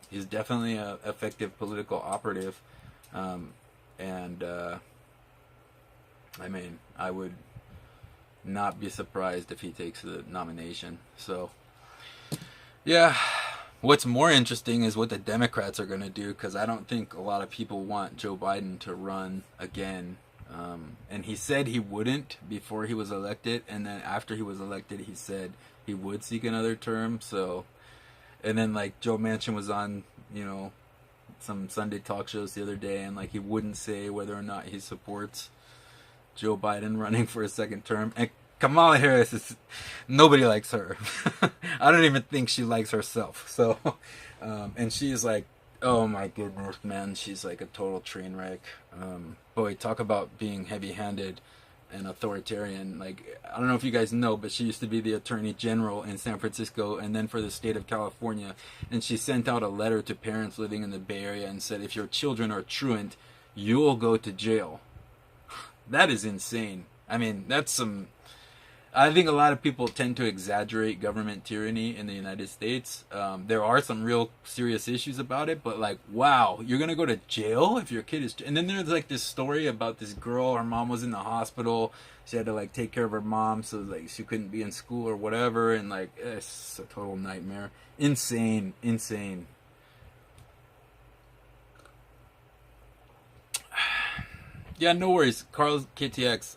he's definitely an effective political operative. And I mean, I would not be surprised if he takes the nomination. So yeah, what's more interesting is what the Democrats are going to do, because I don't think a lot of people want Joe Biden to run again. And he said he wouldn't before he was elected, and then after he was elected, he said he would seek another term. So, and then like Joe Manchin was on, you know, some Sunday talk shows the other day, and like he wouldn't say whether or not he supports Joe Biden running for a second term. And Kamala Harris is, nobody likes her. I don't even think she likes herself. So, and she's like, oh my goodness, man, she's like a total train wreck. Boy, talk about being heavy-handed and authoritarian. Like, I don't know if you guys know, but she used to be the attorney general in San Francisco and then for the state of California. And she sent out a letter to parents living in the Bay Area and said, if your children are truant, you'll go to jail. That is insane. I mean, that's some... I think a lot of people tend to exaggerate government tyranny in the United States. There are some real serious issues about it, but like, wow, you're gonna go to jail if your kid is... And then there's like this story about this girl, her mom was in the hospital, she had to like take care of her mom, so like she couldn't be in school or whatever, and like, it's a total nightmare. Insane. Yeah, no worries, Carl KTX.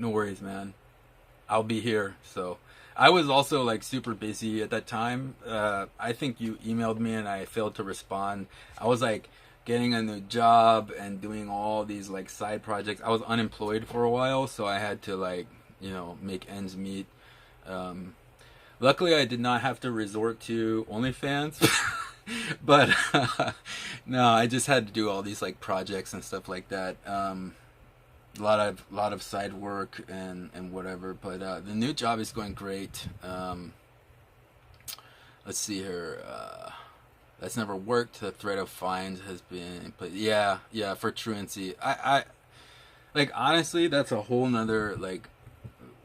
No worries, man. I'll be here. So I was also like super busy at that time. I think you emailed me and I failed to respond. I was like getting a new job and doing all these like side projects. I was unemployed for a while, so I had to like, you know, make ends meet. Luckily, I did not have to resort to OnlyFans. But no, I just had to do all these like projects and stuff like that. A lot of side work and whatever, but the new job is going great. Let's see here. That's never worked. The threat of fines has been, but yeah, for truancy. I like, honestly, that's a whole nother like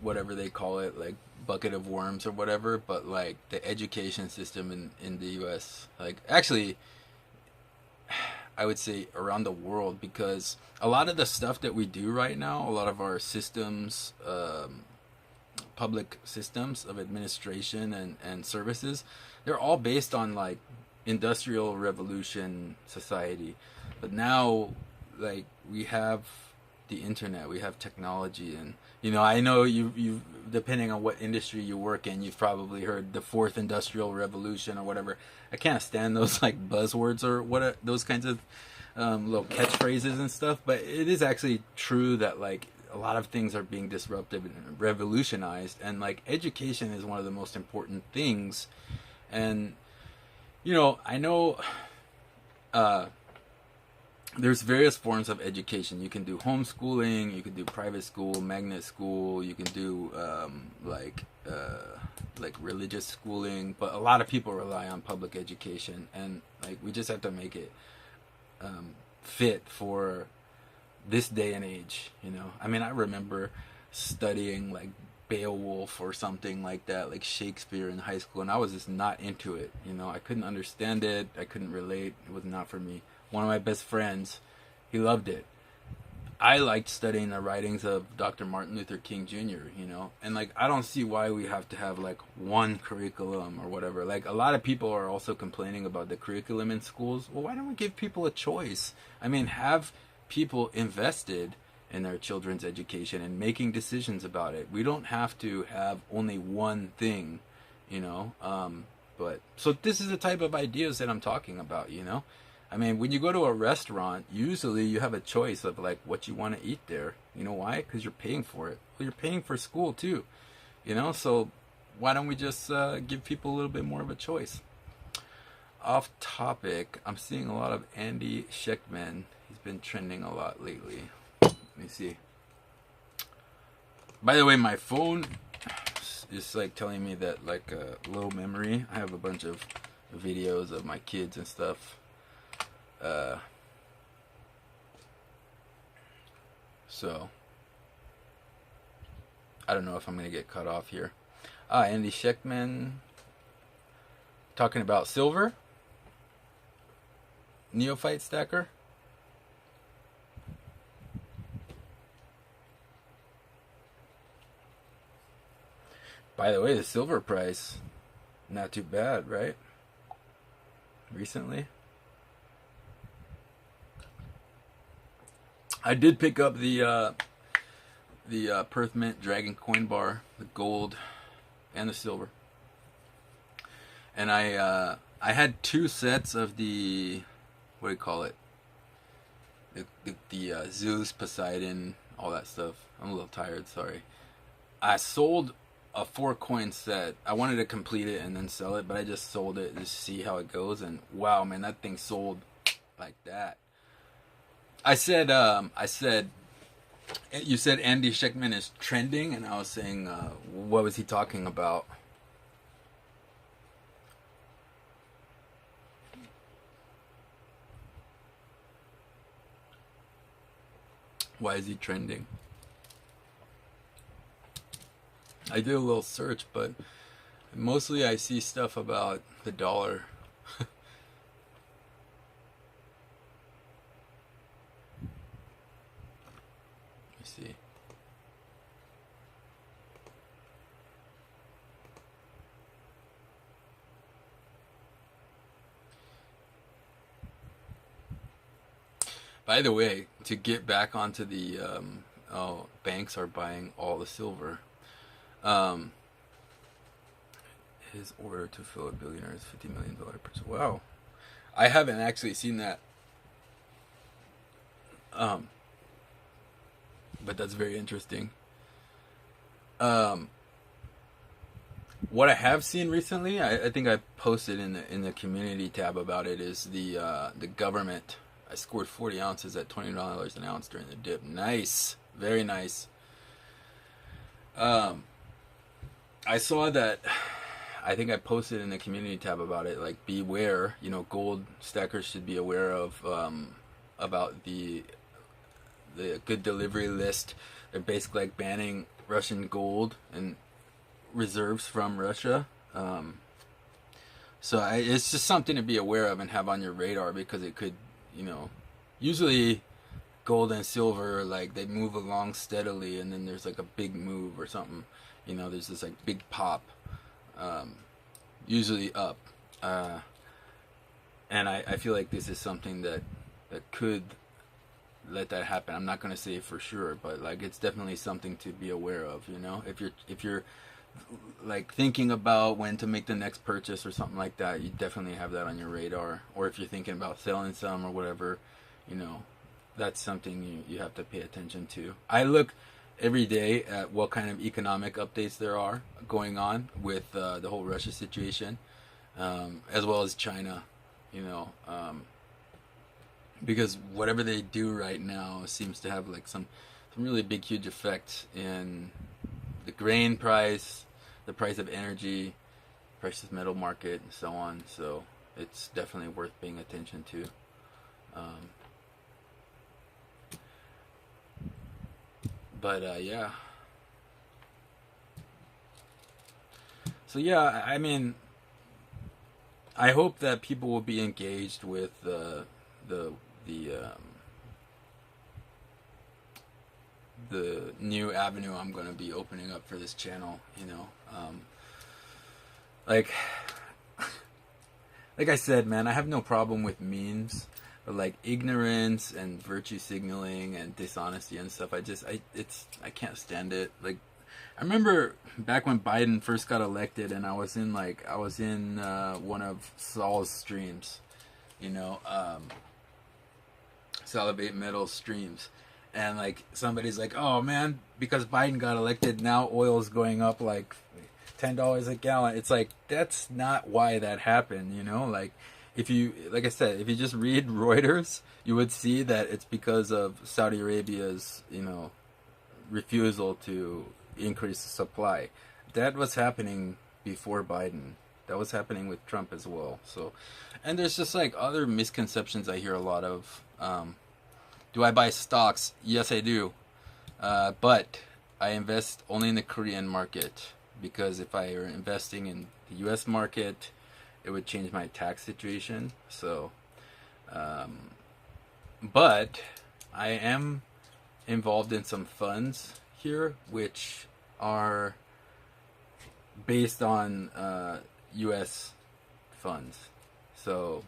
whatever they call it, like bucket of worms or whatever. But like the education system in the U.S., like actually, I would say around the world, because a lot of the stuff that we do right now, a lot of our systems, public systems of administration and services, they're all based on like industrial revolution society. But now, like, we have the internet, we have technology, and I know you depending on what industry you work in, you've probably heard the fourth industrial revolution or whatever. I can't stand those like buzzwords or those kinds of little catchphrases and stuff, but it is actually true that like a lot of things are being disrupted and revolutionized, and like education is one of the most important things. And I know there's various forms of education. You can do homeschooling, you can do private school, magnet school, you can do like religious schooling, but a lot of people rely on public education, and like we just have to make it fit for this day and age. I mean, I remember studying like Beowulf or something like that, like Shakespeare in high school, and I was just not into it. I couldn't understand it, I couldn't relate, it was not for me. One of my best friends, he loved it. I liked studying the writings of Dr. Martin Luther King Jr., and like I don't see why we have to have like one curriculum or whatever. Like a lot of people are also complaining about the curriculum in schools. Well, why don't we give people a choice? I mean, have people invested in their children's education and making decisions about it. We don't have to have only one thing, but so this is the type of ideas that I'm talking about. I mean, when you go to a restaurant, usually you have a choice of like what you want to eat there. You know why? Because you're paying for it. Well, you're paying for school too, so why don't we just give people a little bit more of a choice? Off topic, I'm seeing a lot of Andy Sheckman. He's been trending a lot lately. Let me see. By the way, my phone is like telling me that like low memory. I have a bunch of videos of my kids and stuff. So I don't know if I'm gonna get cut off here. Andy Sheckman talking about silver, neophyte stacker. By the way, the silver price, not too bad, right? Recently. I did pick up the Perth Mint Dragon coin bar, the gold and the silver. And I had two sets of the, what do you call it? The Zeus, Poseidon, all that stuff. I'm a little tired, sorry. I sold a 4-coin set. I wanted to complete it and then sell it, but I just sold it to see how it goes, and wow, man, that thing sold like that. I said, you said Andy Sheckman is trending, and I was saying, what was he talking about? Why is he trending? I did a little search, but mostly I see stuff about the dollar. Let me see. By the way, to get back onto the banks are buying all the silver. His order to fill a billionaire's $50 million purchase. Wow, I haven't actually seen that. But that's very interesting. What I have seen recently, I think I posted in the community tab about it, is the government. I scored 40 ounces at $20 an ounce during the dip. Nice, very nice. I saw that. I think I posted in the community tab about it. Like, beware. Gold stackers should be aware of about the good delivery list. They're basically like banning Russian gold and reserves from Russia. So it's just something to be aware of and have on your radar, because it could, usually gold and silver, like, they move along steadily, and then there's like a big move or something. There's this like big pop, usually up. And I feel like this is something that could let that happen. I'm not going to say for sure, but like it's definitely something to be aware of, you know. If you're like thinking about when to make the next purchase or something like that, you definitely have that on your radar. Or if you're thinking about selling some or whatever, you know, that's something you have to pay attention to. I look every day at what kind of economic updates there are going on with the whole Russia situation, as well as China, you know, because whatever they do right now seems to have like some really big, huge effect in the grain price, the price of energy, precious metal market, and so on. So it's definitely worth paying attention to. Um, yeah. So yeah, I mean, I hope that people will be engaged with the the new avenue I'm going to be opening up for this channel. You know, like like I said, man, I have no problem with memes, but like ignorance and virtue signaling and dishonesty and stuff, I can't stand it. Like I remember back when Biden first got elected, and I was in one of Saul's streams, you know, Salivate Metal streams, and like somebody's like, "Oh man, because Biden got elected, now oil's going up like $10 a gallon." It's like that's not why that happened, you know. Like if you, like I said, if you just read Reuters, you would see that it's because of Saudi Arabia's, you know, refusal to increase the supply. That was happening before Biden. That was happening with Trump as well. So, and there's just like other misconceptions I hear a lot of. Do I buy stocks? Yes, I do. But I invest only in the Korean market, because if I were investing in the U.S. market, it would change my tax situation. So, but I am involved in some funds here, which are based on U.S. funds. So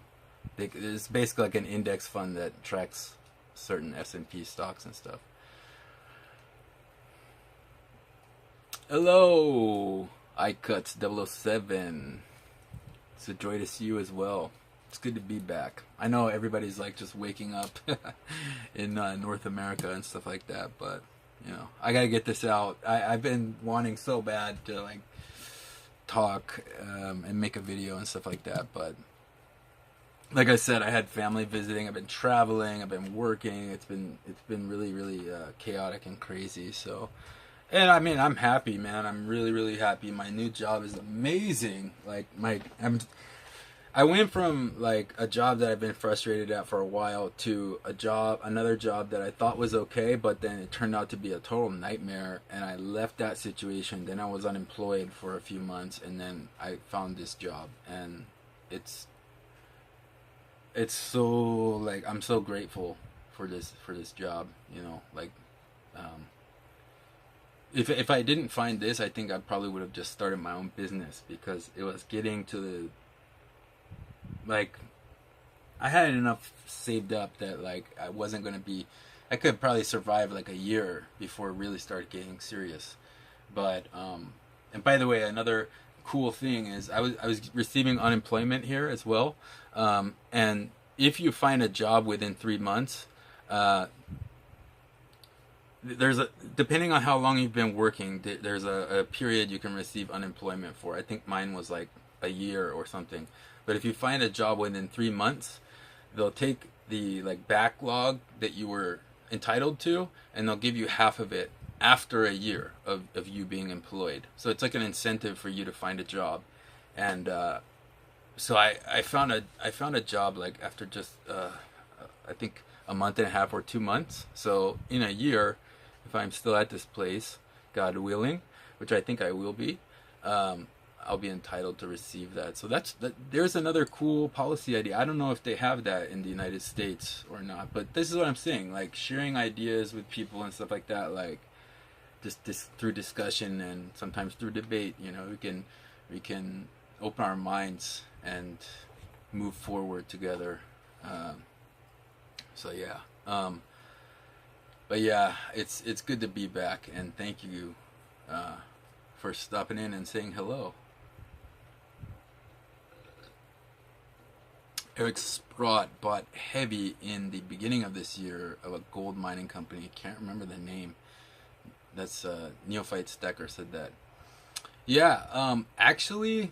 it's basically like an index fund that tracks certain S&P stocks and stuff. Hello, iCuts007. It's a joy to see you as well. It's good to be back. I know everybody's like just waking up in North America and stuff like that, but you know, I gotta get this out. I've been wanting so bad to like talk and make a video and stuff like that, but like I said, I had family visiting. I've been traveling. I've been working. It's been really chaotic and crazy. So, and I mean, I'm happy, man. I'm really happy. My new job is amazing. Like I went from like a job that I've been frustrated at for a while to another job that I thought was okay, but then it turned out to be a total nightmare, and I left that situation. Then I was unemployed for a few months, and then I found this job, and it's so like I'm so grateful for this job, you know, like if I didn't find this, I think I probably would have just started my own business, because it was getting to the, like, I had enough saved up that like I could probably survive like a year before it really started getting serious. But and by the way, another cool thing is I was receiving unemployment here as well, and if you find a job within 3 months, depending on how long you've been working, there's a period you can receive unemployment for. I think mine was like a year or something. But if you find a job within 3 months, they'll take the like backlog that you were entitled to, and they'll give you half of it after a year of you being employed. So it's like an incentive for you to find a job. And so I found a job like after just I think a month and a half or 2 months. So in a year, if I'm still at this place, God willing, which I think I will be, I'll be entitled to receive that. So there's another cool policy idea. I don't know if they have that in the United States or not, but this is what I'm saying, like sharing ideas with people and stuff like that, like just through discussion and sometimes through debate, you know, we can open our minds and move forward together. So yeah. But yeah, it's good to be back, and thank you uh, for stopping in and saying hello. Eric Sprott bought heavy in the beginning of this year of a gold mining company. Can't remember the name. That's Neophyte Stacker said that. Yeah, actually,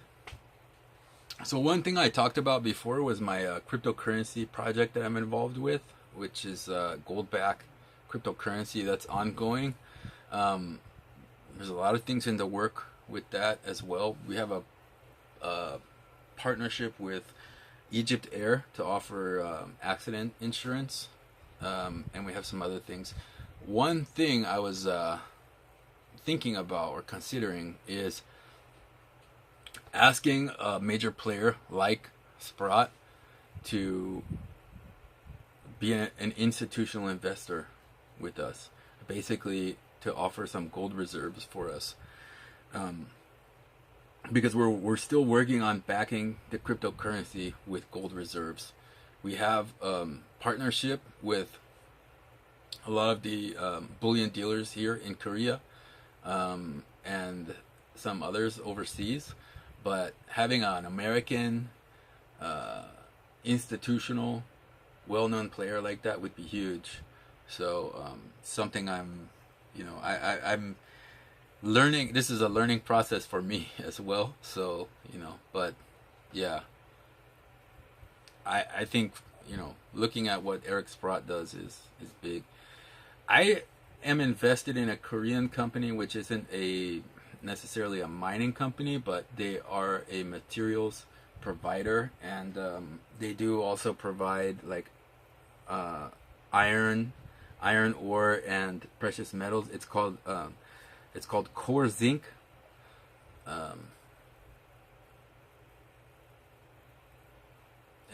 so one thing I talked about before was my cryptocurrency project that I'm involved with, which is gold-backed cryptocurrency that's ongoing. Um, there's a lot of things in the work with that as well. We have a partnership with Egypt Air to offer accident insurance, and we have some other things. One thing I was thinking about or considering is asking a major player like Sprott to be an institutional investor with us, basically to offer some gold reserves for us. Um, because we're still working on backing the cryptocurrency with gold reserves. We have partnership with a lot of the bullion dealers here in Korea, and some others overseas. But having an American uh, institutional, well-known player like that would be huge. So something I'm learning. This is a learning process for me as well. So but yeah, I think looking at what Eric Sprott does is big. I am invested in a Korean company which isn't a necessarily a mining company, but they are a materials provider, and they do also provide like uh, iron, iron ore, and precious metals. It's called Core Zinc. Um,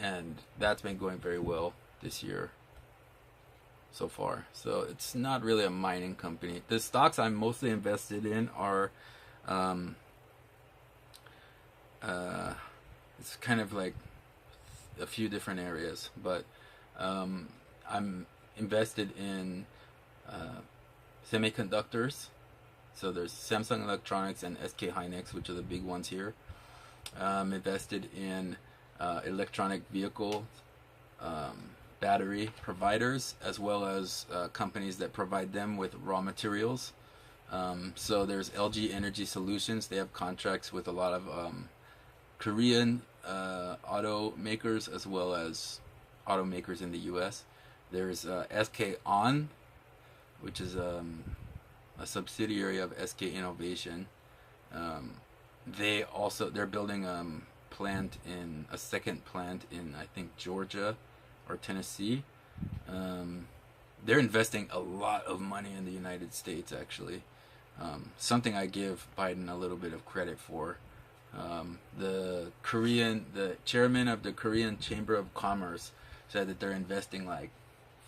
and that's been going very well this year so far. So it's not really a mining company. The stocks I'm mostly invested in are, um, uh, it's kind of like a few different areas, but um, I'm invested in uh, semiconductors. So there's Samsung Electronics and SK Hynix, which are the big ones here. I'm invested in electronic vehicle battery providers, as well as companies that provide them with raw materials. So there's LG Energy Solutions. They have contracts with a lot of Korean automakers, as well as automakers in the U.S. There's SK On, which is a subsidiary of SK Innovation. Um, they're building a second plant in, I think, Georgia or Tennessee. They're investing a lot of money in the United States, actually. Something I give Biden a little bit of credit for. The chairman of the Korean Chamber of Commerce said that they're investing like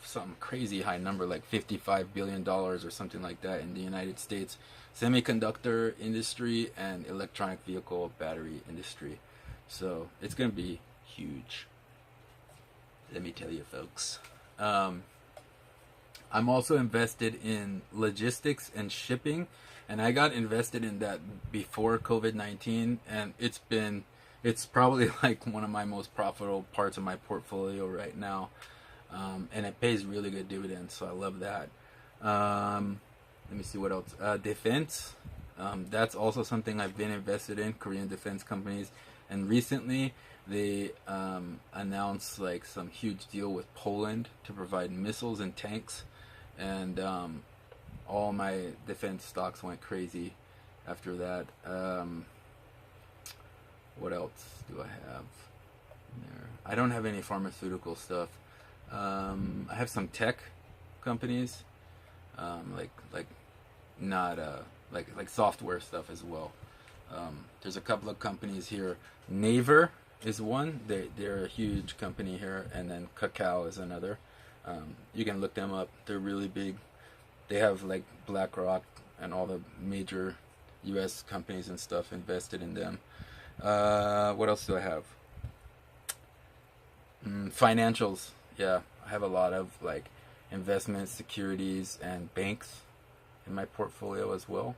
some crazy high number, like $55 billion or something like that, in the United States semiconductor industry and electronic vehicle battery industry. So it's going to be huge. Let me tell you, folks. I'm also invested in logistics and shipping, and I got invested in that before COVID-19, and it's probably like one of my most profitable parts of my portfolio right now. And it pays really good dividends, so I love that. Let me see what else. Defense. That's also something I've been invested in, Korean defense companies. And recently, they announced like some huge deal with Poland to provide missiles and tanks. And all my defense stocks went crazy after that. What else do I have there? I don't have any pharmaceutical stuff. I have some tech companies, like not like software stuff as well. There's a couple of companies here. Naver is one. They're a huge company here, and then Kakao is another. You can look them up. They're really big. They have like BlackRock and all the major U.S. companies and stuff invested in them. What else do I have? Financials. Yeah, I have a lot of like investments, securities, and banks in my portfolio as well.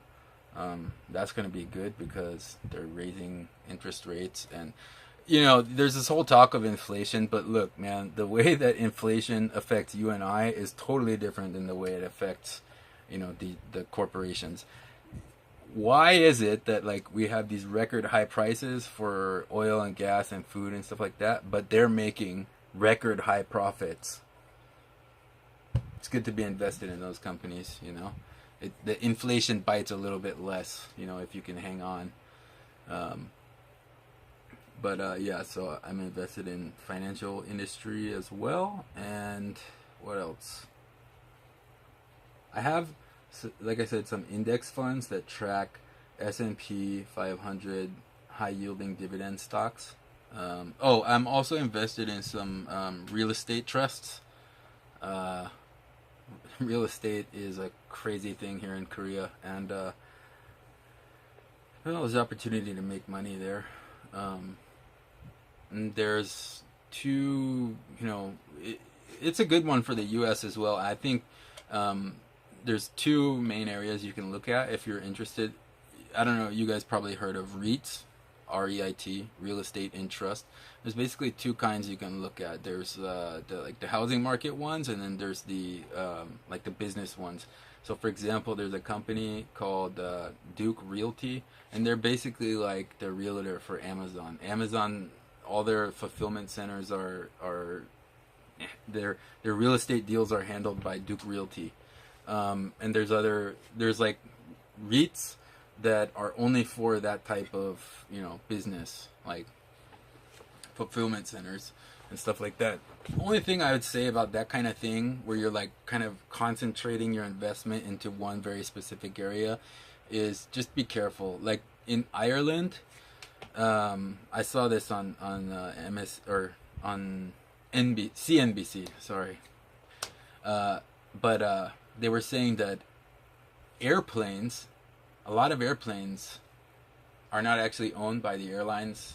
That's going to be good because they're raising interest rates. And there's this whole talk of inflation, but look, man, the way that inflation affects you and I is totally different than the way it affects the corporations. Why is it that like we have these record high prices for oil and gas and food and stuff like that, but they're making record high profits? It's good to be invested in those companies. The inflation bites a little bit less, if you can hang on. Yeah, so I'm invested in financial industry as well. And what else? I have, like I said, some index funds that track S&P 500 high-yielding dividend stocks. I'm also invested in some real estate trusts. Real estate is a crazy thing here in Korea, and there's opportunity to make money there. And there's two, it's a good one for the U.S. as well. I think there's two main areas you can look at if you're interested. I don't know, you guys probably heard of REITs, REIT, real estate in trust. There's basically two kinds you can look at. There's the housing market ones, and then there's the the business ones. So for example, there's a company called Duke Realty, and they're basically like the realtor for Amazon. Amazon, all their fulfillment centers are their real estate deals are handled by Duke Realty. And there's like REITs that are only for that type of business, like fulfillment centers and stuff like that. The only thing I would say about that kind of thing, where you're like kind of concentrating your investment into one very specific area, is just be careful. Like in Ireland, I saw this on MS or on CNBC. Sorry, but they were saying that a lot of airplanes are not actually owned by the airlines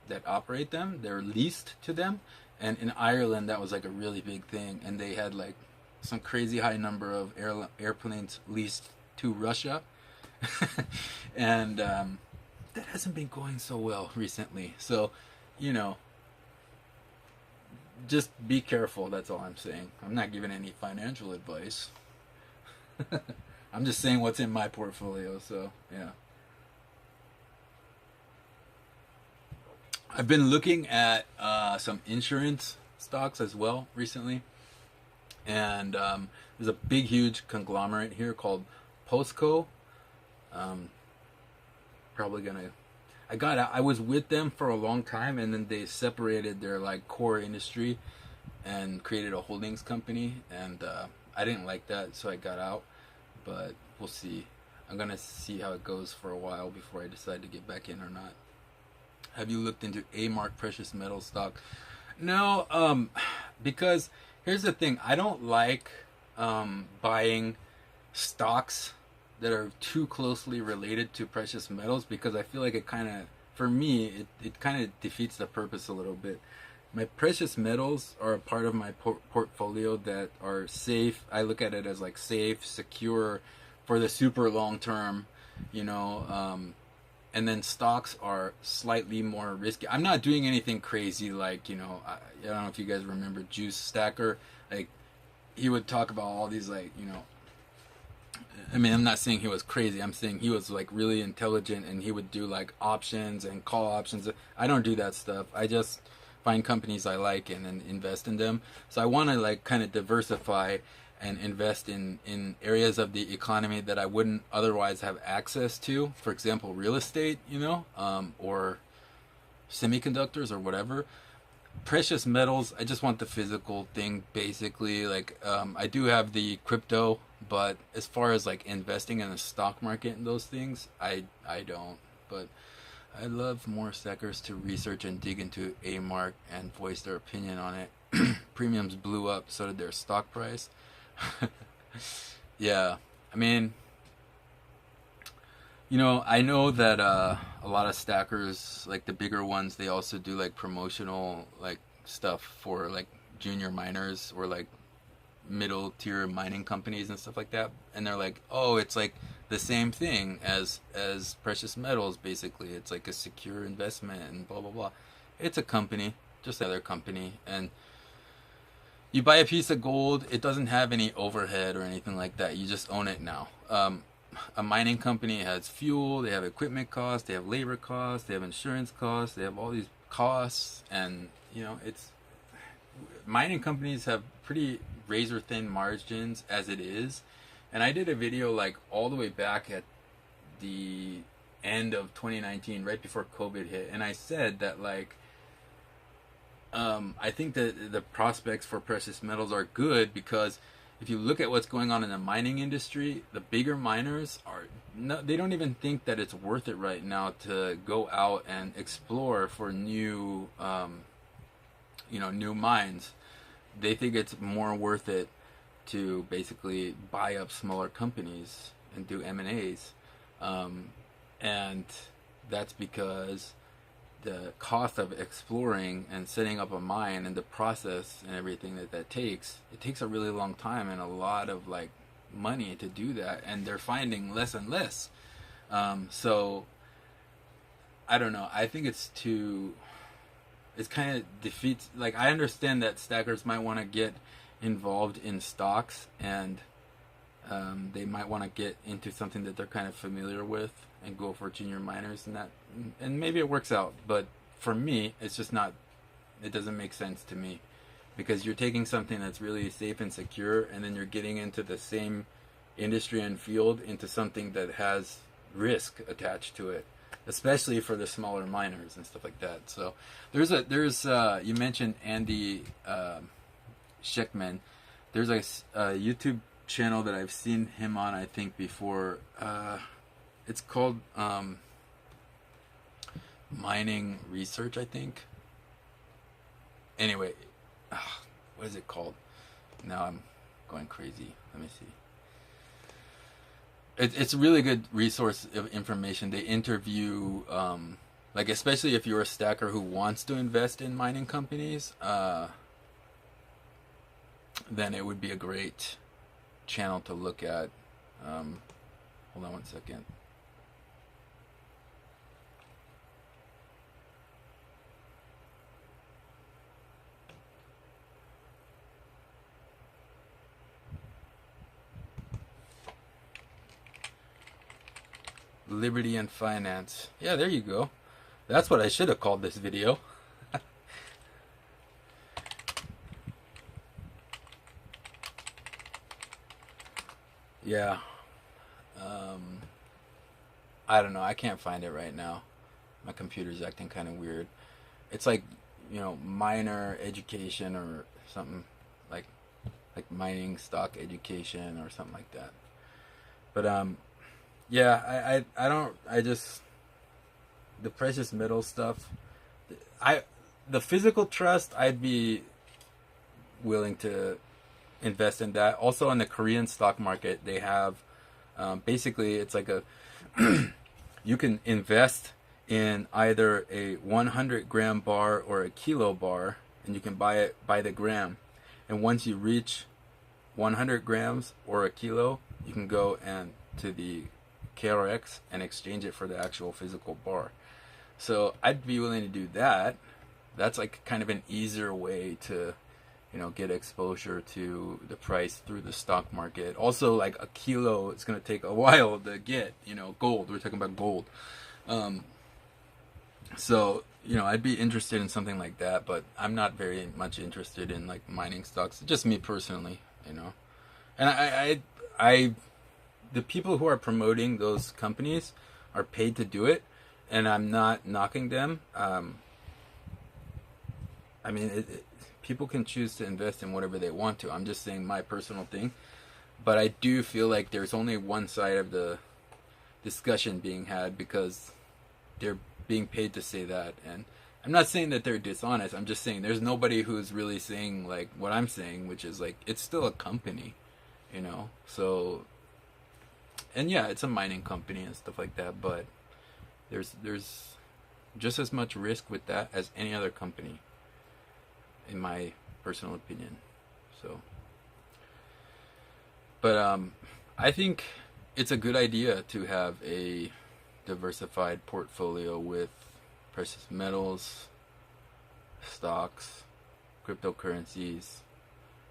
that operate them. They're leased to them. And in Ireland, that was like a really big thing. And they had like some crazy high number of airplanes leased to Russia. And that hasn't been going so well recently. So, just be careful. That's all I'm saying. I'm not giving any financial advice. I'm just saying what's in my portfolio. So, yeah. I've been looking at some insurance stocks as well recently, and there's a big, huge conglomerate here called Postco. I was with them for a long time, and then they separated their like core industry and created a holdings company, and I didn't like that, so I got out. But we'll see. I'm gonna see how it goes for a while before I decide to get back in or not. Have you looked into A-Mark precious metal stock? No, because here's the thing. I don't like buying stocks that are too closely related to precious metals, because I feel like it kind of, for me, it kind of defeats the purpose a little bit. My precious metals are a part of my portfolio that are safe. I look at it as like safe, secure for the super long term, and then stocks are slightly more risky. I'm not doing anything crazy like, I don't know if you guys remember Juice Stacker. Like, he would talk about all these like, I mean, I'm not saying he was crazy. I'm saying he was like really intelligent, and he would do like options and call options. I don't do that stuff. I just find companies I like and then invest in them. So I want to like kind of diversify and invest in areas of the economy that I wouldn't otherwise have access to. For example, real estate, or semiconductors or whatever. Precious metals, I just want the physical thing, basically. Like, I do have the crypto, but as far as like investing in the stock market and those things, I don't. But I'd love more stackers to research and dig into A-Mark and voice their opinion on it. Premiums blew up, so did their stock price. Yeah, I mean, I know that a lot of stackers, like the bigger ones, they also do like promotional like stuff for like junior miners, or like middle tier mining companies and stuff like that, and they're like, oh, it's like the same thing as precious metals. Basically, it's like a secure investment and blah blah blah. It's a company, just another company, and you buy a piece of gold. It doesn't have any overhead or anything like that. You just own it now. A mining company has fuel, they have equipment costs, they have labor costs, they have insurance costs, they have all these costs, and it's mining companies have pretty razor thin margins as it is. And I did a video like all the way back at the end of 2019, right before COVID hit, and I said that like I think that the prospects for precious metals are good because if you look at what's going on in the mining industry, the bigger miners are they don't even think that it's worth it right now to go out and explore for new new mines. They think it's more worth it to basically buy up smaller companies and do M&As, and that's because the cost of exploring and setting up a mine and the process and everything that takes, it takes a really long time and a lot of like money to do that, and they're finding less and less. So I don't know, I think it's kind of defeats, like I understand that stackers might want to get involved in stocks, and they might want to get into something that they're kind of familiar with and go for junior miners and that, and maybe it works out, but for me it's just not, it doesn't make sense to me, because you're taking something that's really safe and secure and then you're getting into the same industry and field into something that has risk attached to it, especially for the smaller miners and stuff like that. So there's you mentioned Andy Sheckman. There's a YouTube channel that I've seen him on, I think before. It's called Mining Research, I think. Anyway, what is it called? Now I'm going crazy. Let me see. It's a really good resource of information. They interview, like especially if you're a stacker who wants to invest in mining companies, then it would be a great channel to look at. Hold on one second. Liberty and Finance. Yeah, there you go. That's what I should have called this video. Yeah. I don't know. I can't find it right now. My computer's acting kind of weird. It's like, minor education or something like mining stock education or something like that. But yeah, I just, the precious metal stuff, the physical trust, I'd be willing to invest in that. Also in the Korean stock market, they have, basically it's like a, you can invest in either a 100-gram bar or a kilo bar, and you can buy it by the gram. And once you reach 100 grams or a kilo, you can go and to the KRX and exchange it for the actual physical bar. So I'd be willing to do that. That's like kind of an easier way to, get exposure to the price through the stock market. Also, like a kilo, it's going to take a while to get, gold. We're talking about gold. So, I'd be interested in something like that, but I'm not very much interested in like mining stocks. Just me personally, And I the people who are promoting those companies are paid to do it, and I'm not knocking them. I mean, people can choose to invest in whatever they want to. I'm just saying my personal thing. But I do feel like there's only one side of the discussion being had because they're being paid to say that. And I'm not saying that they're dishonest. I'm just saying there's nobody who's really saying like what I'm saying, which is like it's still a company, So, and yeah, it's a mining company and stuff like that. But there's just as much risk with that as any other company, in my personal opinion. So But I think it's a good idea to have a diversified portfolio with precious metals, stocks, cryptocurrencies,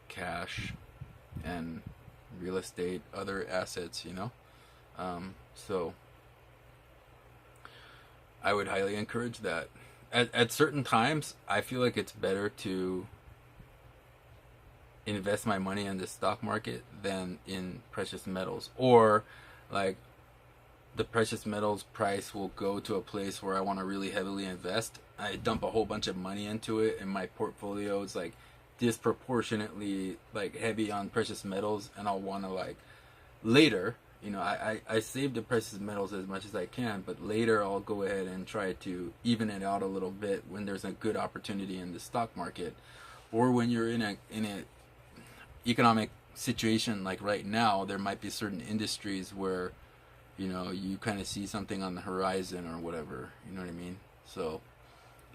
cash, and real estate, other assets, you know. So I would highly encourage that. At certain times, I feel like it's better to invest my money in the stock market than in precious metals, or like the precious metals price will go to a place where I want to really heavily invest. I dump a whole bunch of money into it, and my portfolio is like disproportionately like heavy on precious metals, and I'll want to like later, you know, I save the precious metals as much as I can, but later I'll go ahead and try to even it out a little bit when there's a good opportunity in the stock market, or when you're in a economic situation like right now. There might be certain industries where, you know, you kind of see something on the horizon or whatever, you know what I mean? So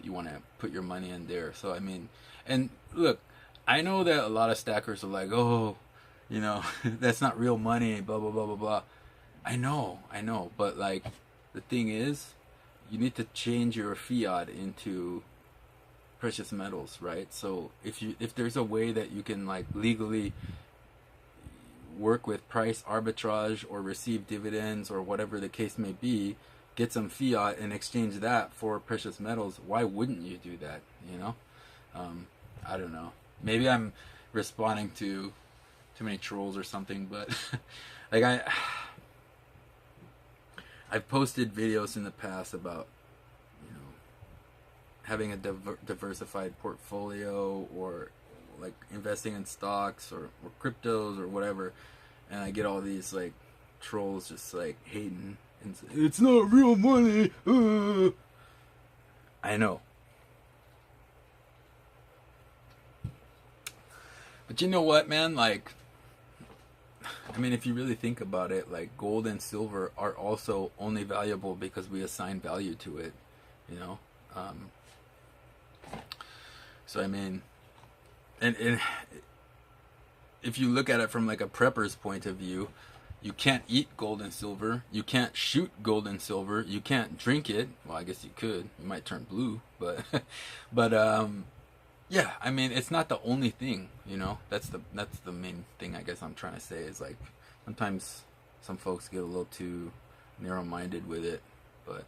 you want to put your money in there. So I mean, and look, I know that a lot of stackers are like, oh, you know, that's not real money, blah blah blah blah blah. I know, but like the thing is, you need to change your fiat into precious metals, right? So if there's a way that you can like legally work with price arbitrage or receive dividends or whatever the case may be, get some fiat and exchange that for precious metals, why wouldn't you do that, you know? I don't know. Maybe I'm responding to too many trolls or something, but like I've posted videos in the past about, you know, having a diversified portfolio, or like investing in stocks or cryptos or whatever, and I get all these like trolls just like hating and say, it's not real money. I know. But you know what, man? Like, I mean, if you really think about it, like gold and silver are also only valuable because we assign value to it, you know? So, I mean, and if you look at it from like a prepper's point of view, you can't eat gold and silver. You can't shoot gold and silver. You can't drink it. Well, I guess you could. You might turn blue, but, yeah, I mean, it's not the only thing, you know. That's the main thing I guess I'm trying to say is like sometimes some folks get a little too narrow-minded with it, but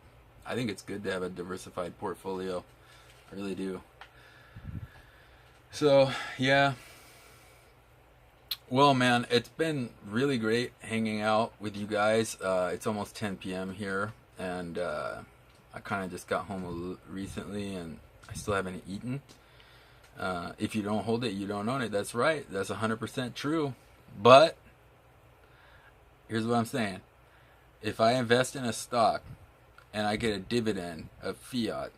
I think it's good to have a diversified portfolio. I really do. So, yeah. Well, man, it's been really great hanging out with you guys. It's almost 10 p.m. here, and I kind of just got home recently, and I still haven't eaten. If you don't hold it, you don't own it. That's right. That's 100% true. But here's what I'm saying. If I invest in a stock and I get a dividend of fiat,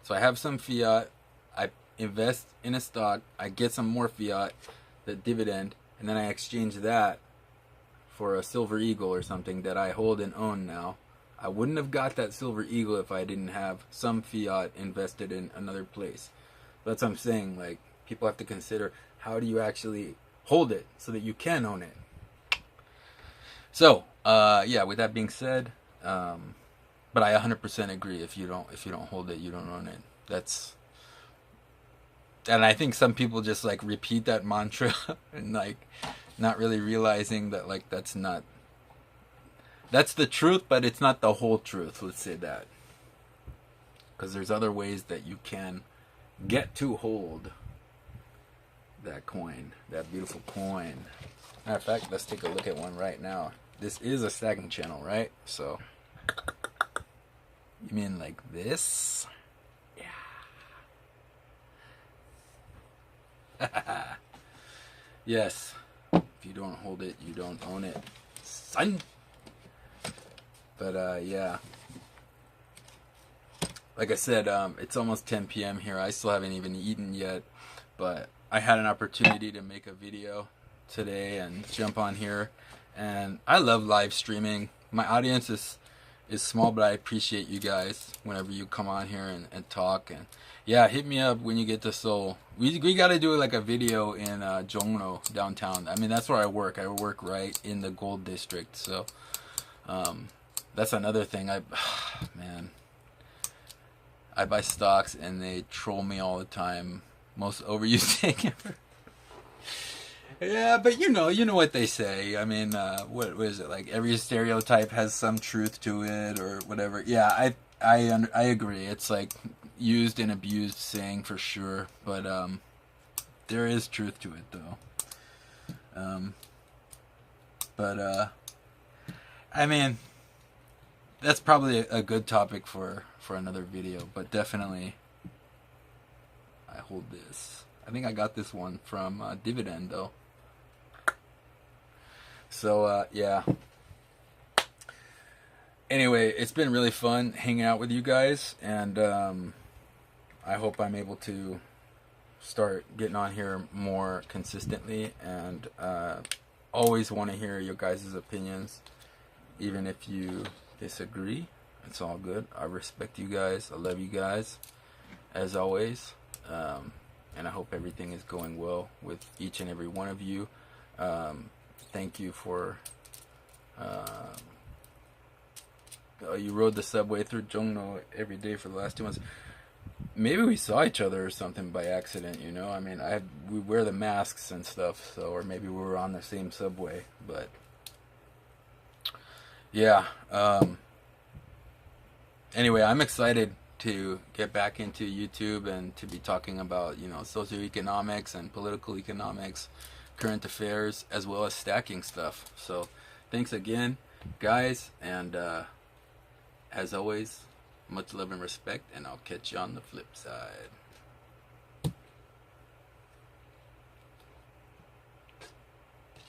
so I have some fiat, I invest in a stock, I get some more fiat, the dividend, and then I exchange that for a Silver Eagle or something that I hold and own now. I wouldn't have got that Silver Eagle if I didn't have some fiat invested in another place. That's what I'm saying. Like, people have to consider, how do you actually hold it so that you can own it? So, yeah, with that being said, but I 100% agree. If you don't hold it, you don't own it. And I think some people just like repeat that mantra and like not really realizing that like that's the truth, but it's not the whole truth. Let's say that, because there's other ways that you can get to hold that coin, that beautiful coin. Matter of fact, let's take a look at one right now. This is a stacking channel, right? So, you mean like this? Yeah. Yes. If you don't hold it, you don't own it, son. But yeah. Like I said, it's almost 10 p.m. here. I still haven't even eaten yet, but I had an opportunity to make a video today and jump on here. And I love live streaming. My audience is is small, but I appreciate you guys whenever you come on here and talk. And yeah, hit me up when you get to Seoul. We got to do like a video in Jongno downtown. I mean, that's where I work. I work right in the Gold District. So that's another thing. Man, I buy stocks and they troll me all the time. Most overused thing ever. Yeah, but you know what they say. I mean, what is it like? Every stereotype has some truth to it, or whatever. Yeah, I agree. It's like used and abused saying for sure, but there is truth to it though. But I mean, that's probably a good topic for another video. But definitely, I hold this. I think I got this one from Dividend though. So, yeah. Anyway, it's been really fun hanging out with you guys, and I hope I'm able to start getting on here more consistently, and always want to hear your guys' opinions, even if you disagree. It's all good. I respect you guys. I love you guys, as always, and I hope everything is going well with each and every one of you. Thank you for you rode the subway through Jongno every day for the last 2 months. Maybe we saw each other or something by accident, you know. I mean, we wear the masks and stuff, so, or maybe we were on the same subway. But yeah. Anyway, I'm excited to get back into YouTube and to be talking about, you know, socioeconomics and political economics, current affairs, as well as stacking stuff. So thanks again, guys, and as always, much love and respect, and I'll catch you on the flip side.